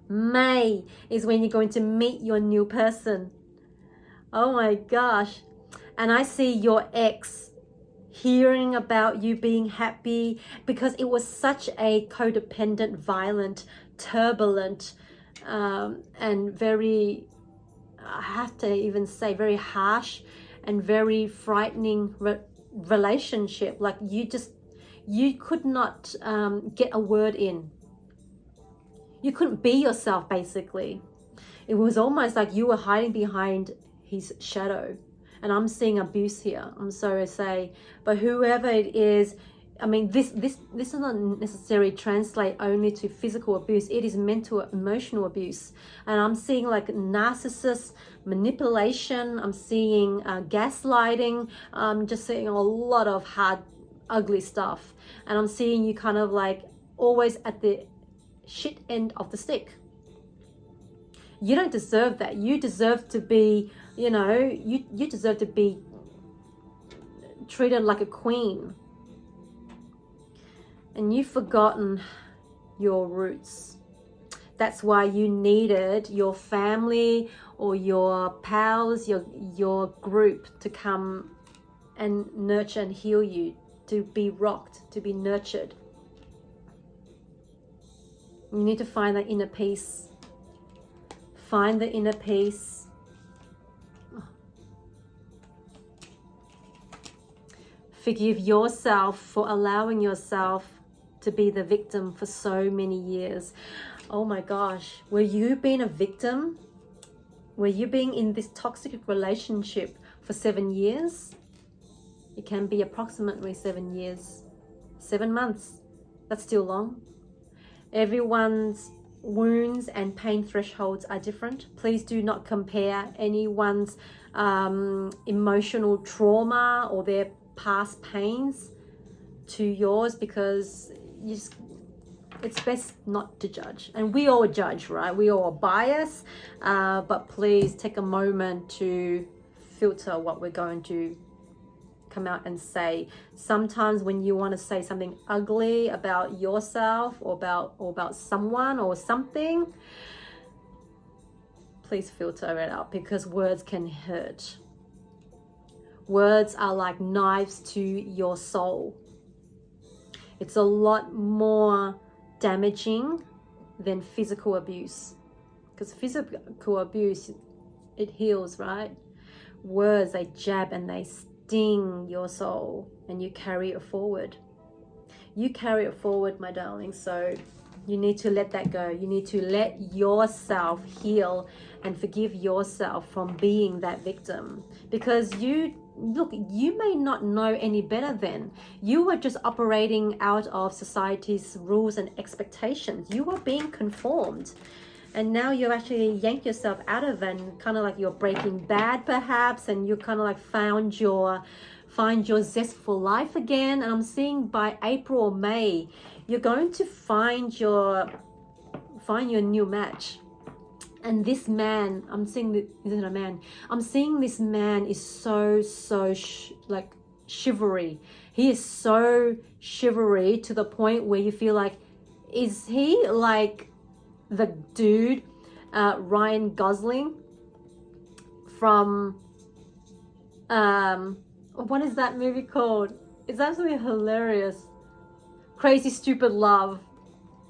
May is when you're going to meet your new person. Oh my gosh. And I see your ex hearing about you being happy, because it was such a codependent, violent, turbulent, and very, I have to even say, very harsh and very frightening relationship. Like you could not get a word in. You couldn't be yourself, basically. It was almost like you were hiding behind his shadow. And I'm seeing abuse here, I'm sorry to say. But whoever it is, I mean, this does not necessarily translate only to physical abuse. It is mental, emotional abuse. And I'm seeing like narcissist manipulation. I'm seeing gaslighting. I'm just seeing a lot of hard, ugly stuff. And I'm seeing you kind of like always at the shit end of the stick. You don't deserve that. You deserve to be, you know, you deserve to be treated like a queen. And you've forgotten your roots. That's why you needed your family or your pals, your group to come and nurture and heal you, to be rocked, to be nurtured. You need to find that inner peace. Find the inner peace. Forgive yourself for allowing yourself to be the victim for so many years. Oh my gosh, were you being a victim? Were you being in this toxic relationship for 7 years? It can be approximately 7 years. 7 months, that's still long. Everyone's wounds and pain thresholds are different. Please do not compare anyone's emotional trauma or their past pains to yours, because it's best not to judge. And we all judge, right? We all bias, but please take a moment to filter what we're going to come out and say. Sometimes when you want to say something ugly about yourself or about someone or something, please filter it out, because words can hurt. Words are like knives to your soul. It's a lot more damaging than physical abuse, because physical abuse, it heals, right? Words, they jab and they sting your soul, and you carry it forward. You carry it forward, my darling. So you need to let that go. You need to let yourself heal and forgive yourself from being that victim, because you may not know any better then. You were just operating out of society's rules and expectations. You were being conformed. And now you actually yank yourself out of it, and kind of like you're Breaking Bad perhaps, and you kind of like find your zest for life again. And I'm seeing by April or May, you're going to find your new match. And this man, I'm seeing that, isn't a man? I'm seeing this man is so like chivalry. He is so chivalry to the point where you feel like, is he like the dude, Ryan Gosling from, what is that movie called? It's absolutely hilarious. Crazy Stupid Love.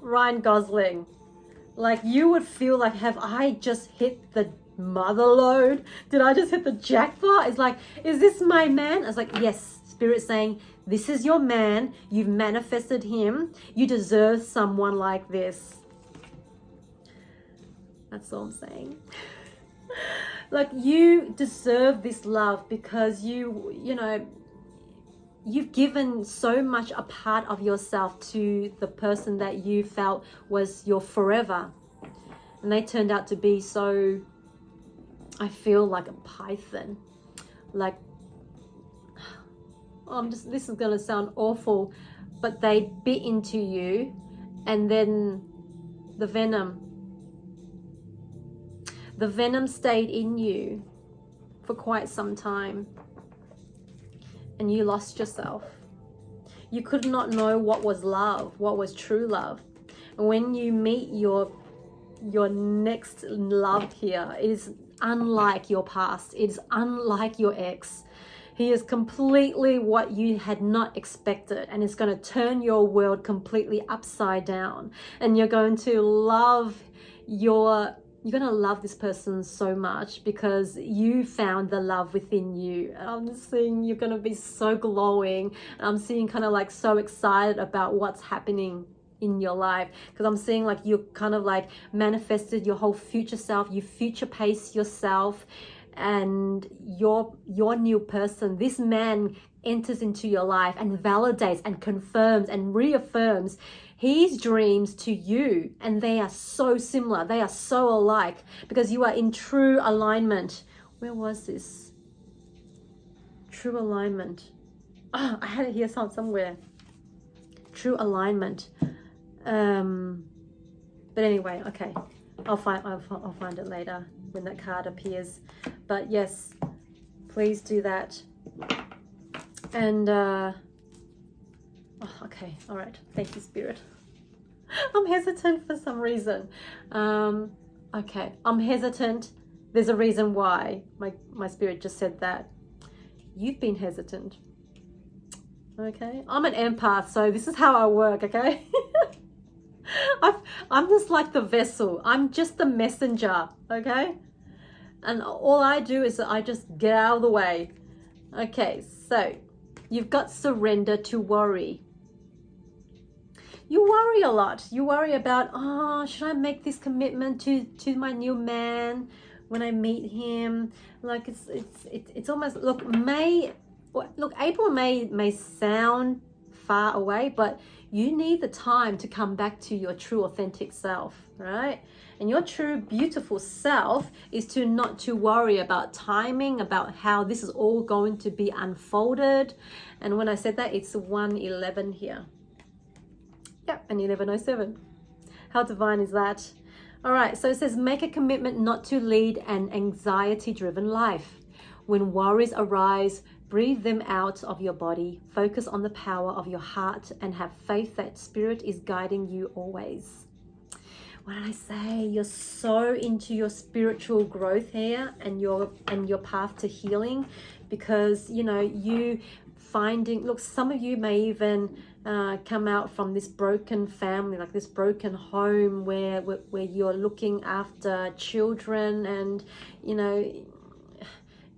Ryan Gosling. Like, you would feel like, have I just hit the mother load? Did I just hit the jackpot? It's like, is this my man? I was like, yes. Spirit saying, this is your man. You've manifested him. You deserve someone like this. That's all I'm saying. Like, you deserve this love, because you know, you've given so much a part of yourself to the person that you felt was your forever. And they turned out to be so, I feel like a python. Like, this is going to sound awful, but they bit into you, and then the venom stayed in you for quite some time. And you lost yourself. You could not know what was love, what was true love. And when you meet your next love here, it is unlike your past. It is unlike your ex. He is completely what you had not expected, and it's going to turn your world completely upside down. And you're going to love this person so much, because you found the love within you. And I'm seeing you're going to be so glowing. I'm seeing kind of like so excited about what's happening. in your life, because I'm seeing like you kind of like manifested your whole future self. You future pace yourself, and your new person, this man, enters into your life and validates and confirms and reaffirms his dreams to you, and they are so similar, they are so alike, because you are in true alignment. Where was this? True alignment. Oh, I had it here somewhere. True alignment. But anyway, okay, I'll find it later when that card appears. But yes, please do that. And okay, all right, thank you, Spirit. I'm hesitant for some reason. Okay, I'm hesitant. There's a reason why my Spirit just said that. You've been hesitant. Okay, I'm an empath, so this is how I work. Okay. I'm just like the vessel. I'm just the messenger. Okay, and all I do is I just get out of the way. Okay, so you've got surrender to worry. You worry a lot. You worry about, oh, should I make this commitment to my new man when I meet him? Like it's almost, look, April may sound far away, but you need the time to come back to your true authentic self, right? And your true beautiful self is to not to worry about timing, about how this is all going to be unfolded. And when I said that, it's 111 here. Yep, and 1107. How divine is that? All right, so it says, make a commitment not to lead an anxiety-driven life. When worries arise, breathe them out of your body. Focus on the power of your heart and have faith that Spirit is guiding you always. What did I say? You're so into your spiritual growth here and your path to healing, because you know you finding. Look, some of you may even come out from this broken family, like this broken home where you're looking after children, and you know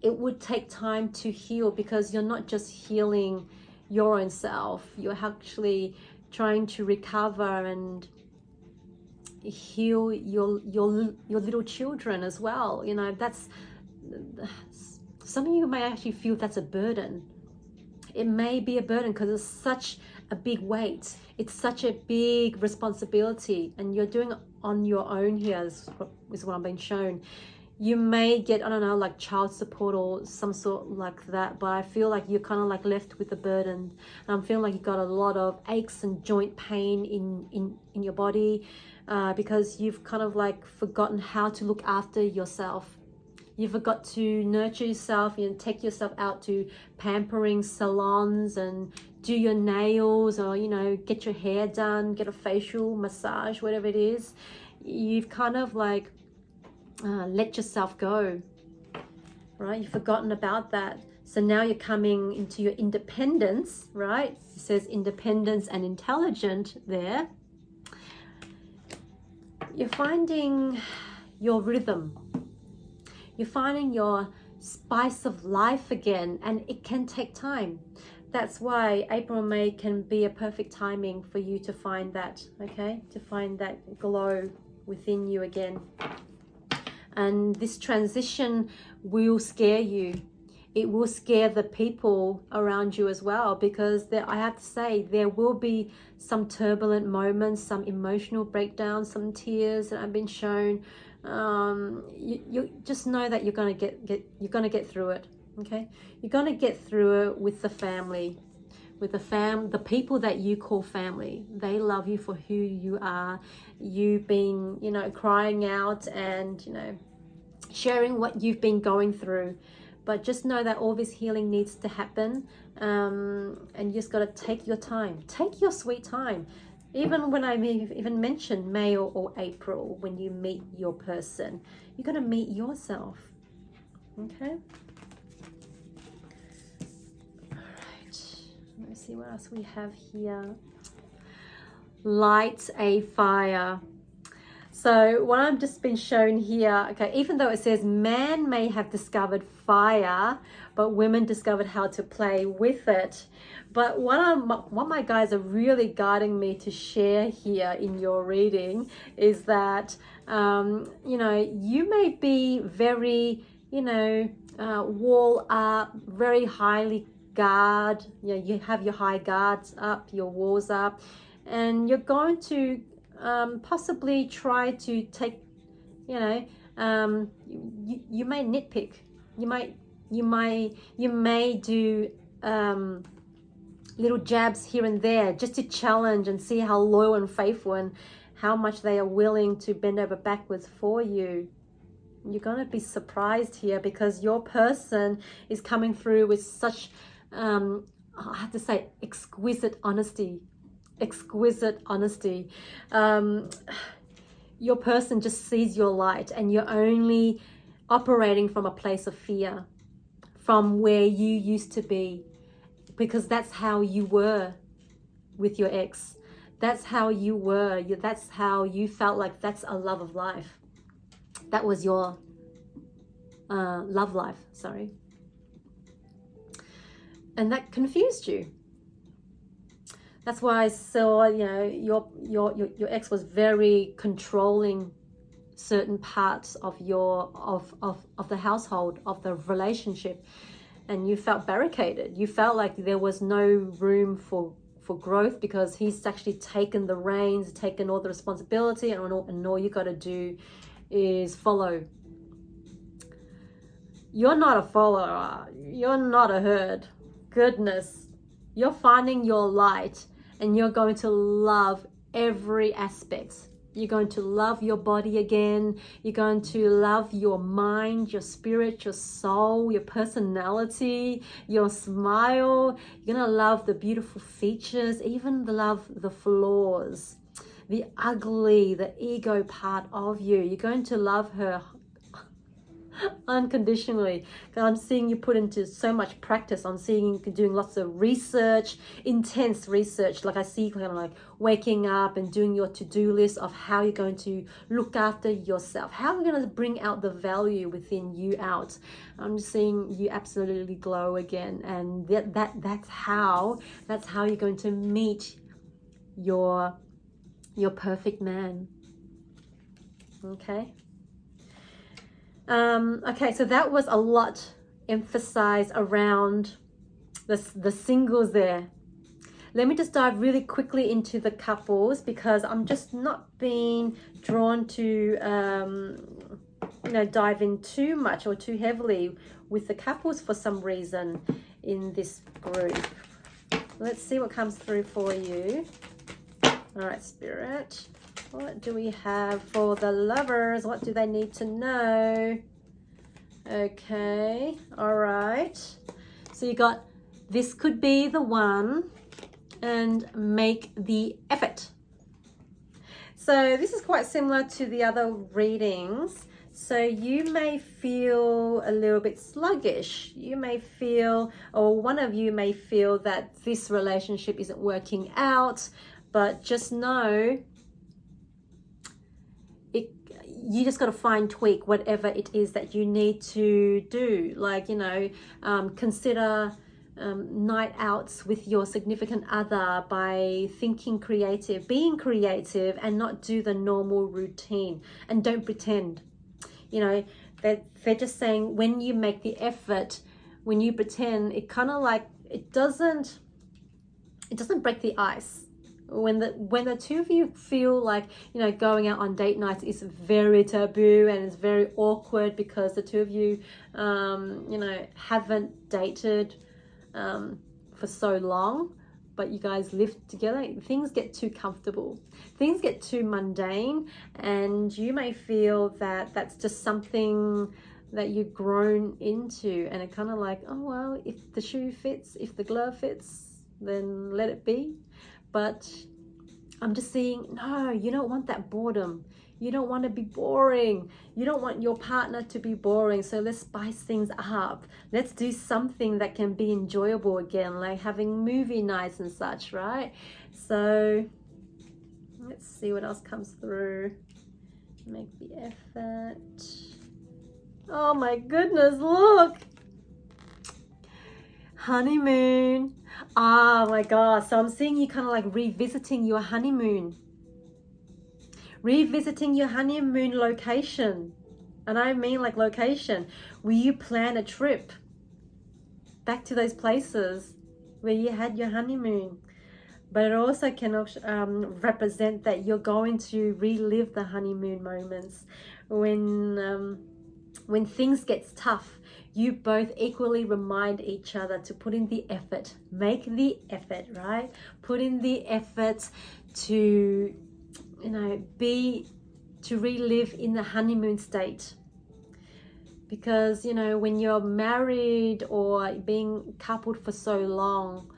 it would take time to heal, because you're not just healing your own self, you're actually trying to recover and heal your little children as well. You know, that's, some of you may actually feel that's a burden. It may be a burden because it's such a big weight, it's such a big responsibility, and you're doing it on your own here is what I'm being shown. You may get, I don't know, like child support or some sort like that, but I feel like you're kind of like left with the burden. And I'm feeling like you've got a lot of aches and joint pain in your body, because you've kind of like forgotten how to look after yourself. You forgot to nurture yourself, you know, take yourself out to pampering salons and do your nails, or, you know, get your hair done, get a facial massage, whatever it is. You've kind of like let yourself go, right? You've forgotten about that. So now you're coming into your independence, right? It says independence and intelligent there. You're finding your rhythm. You're finding your spice of life again, and it can take time. That's why April and May can be a perfect timing for you to find that, okay? To find that glow within you again. And this transition will scare you. It will scare the people around you as well, because I have to say, there will be some turbulent moments, some emotional breakdowns, some tears that have been shown. You just know that you're gonna get through it. Okay, you're gonna get through it with the family, with the people that you call family. They love you for who you are. You've been, you know, crying out and, you know, sharing what you've been going through. But just know that all this healing needs to happen, and you just got to take your time. Take your sweet time. Even when I even mentioned May or April, when you meet your person, you're going to meet yourself. Okay? All right. Let me see what else we have here. Light a fire. So what I've just been shown here, okay, even though it says man may have discovered fire, but women discovered how to play with it. But what my guides are really guiding me to share here in your reading is that, you know, you may be very, you know, wall up, very highly guard. You know, you have your high guards up, your walls up, and you're going to possibly try to take, you know, you may nitpick, you may do little jabs here and there just to challenge and see how loyal and faithful and how much they are willing to bend over backwards for you. You're going to be surprised here because your person is coming through with such I have to say exquisite honesty. Your person just sees your light, and you're only operating from a place of fear, from where you used to be, because that's how you were with your ex. That's how you were. That's how you felt like that's a love of life. That was your love life, sorry. And that confused you. That's why I saw, you know, your ex was very controlling certain parts of your of the household, of the relationship, and you felt barricaded. You felt like there was no room for growth because he's actually taken the reins, taken all the responsibility, and all you got to do is follow. You're not a follower. You're not a herd. Goodness, you're finding your light. And you're going to love every aspect. You're going to love your body again. You're going to love your mind, your spirit, your soul, your personality, your smile. You're going to love the beautiful features, even love the flaws, the ugly, the ego part of you. You're going to love her unconditionally. I'm seeing you put into so much practice. I'm seeing you doing lots of research, intense research. Like I see you kind of like waking up and doing your to-do list of how you're going to look after yourself, how you're going to bring out the value within you out. I'm just seeing you absolutely glow again, and that's how you're going to meet your perfect man. Okay. Okay, so that was a lot emphasized around the singles there. Let me just dive really quickly into the couples, because I'm just not being drawn to you know, dive in too much or too heavily with the couples for some reason in this group. Let's see what comes through for you. All right, Spirit. What do we have for the lovers? What do they need to know? Okay, all right. So you got, this could be the one, and make the effort. So this is quite similar to the other readings. So you may feel a little bit sluggish. You may feel, or one of you may feel that this relationship isn't working out, but just know you just got to fine tweak whatever it is that you need to do. Like, you know, consider night outs with your significant other by thinking creative, being creative, and not do the normal routine, and don't pretend. You know, they're just saying when you make the effort, when you pretend, it kind of like, it doesn't break the ice. When the two of you feel like, you know, going out on date nights is very taboo and it's very awkward because the two of you, you know, haven't dated for so long, but you guys live together, things get too comfortable, things get too mundane, and you may feel that that's just something that you've grown into, and it kind of like, oh well, if the shoe fits, if the glove fits, then let it be. But I'm just seeing, no, you don't want that boredom. You don't want to be boring. You don't want your partner to be boring. So let's spice things up. Let's do something that can be enjoyable again, like having movie nights and such, right? So let's see what else comes through. Make the effort. Oh my goodness, look. Honeymoon. Oh my God. So I'm seeing you kind of like revisiting your honeymoon. Revisiting your honeymoon location. And I mean like location. Will you plan a trip back to those places where you had your honeymoon? But it also can represent that you're going to relive the honeymoon moments when things gets tough. You both equally remind each other to put in the effort. Make the effort, right? Put in the effort to, to relive in the honeymoon state. Because, when you're married or being coupled for so long,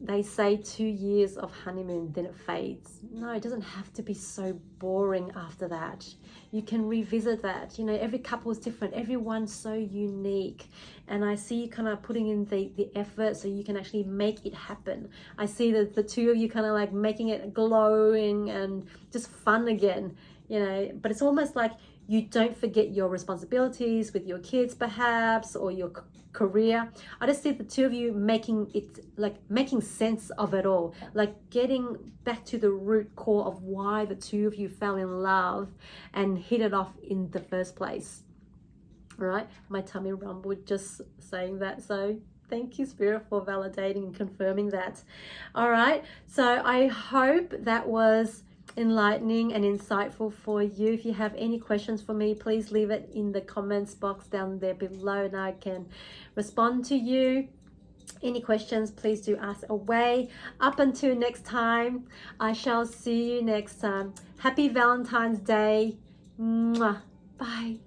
they say 2 years of honeymoon, then it fades. No, it doesn't have to be so boring after that. You can revisit that. Every couple is different. Everyone's so unique. And I see you kind of putting in the effort so you can actually make it happen. I see that the two of you kind of like making it glowing and just fun again, But it's almost like you don't forget your responsibilities with your kids perhaps, or your career. I just see the two of you making sense of it all, like getting back to the root core of why the two of you fell in love and hit it off in the first place. Right? My tummy rumbled just saying that. So thank you, Spirit, for validating and confirming that. All right. So I hope that was enlightening and insightful for you. If you have any questions for me, please leave it in the comments box down there below and I can respond to you. Any questions, please do ask away. Up until next time, I shall see you next time. Happy Valentine's Day. Mwah. Bye.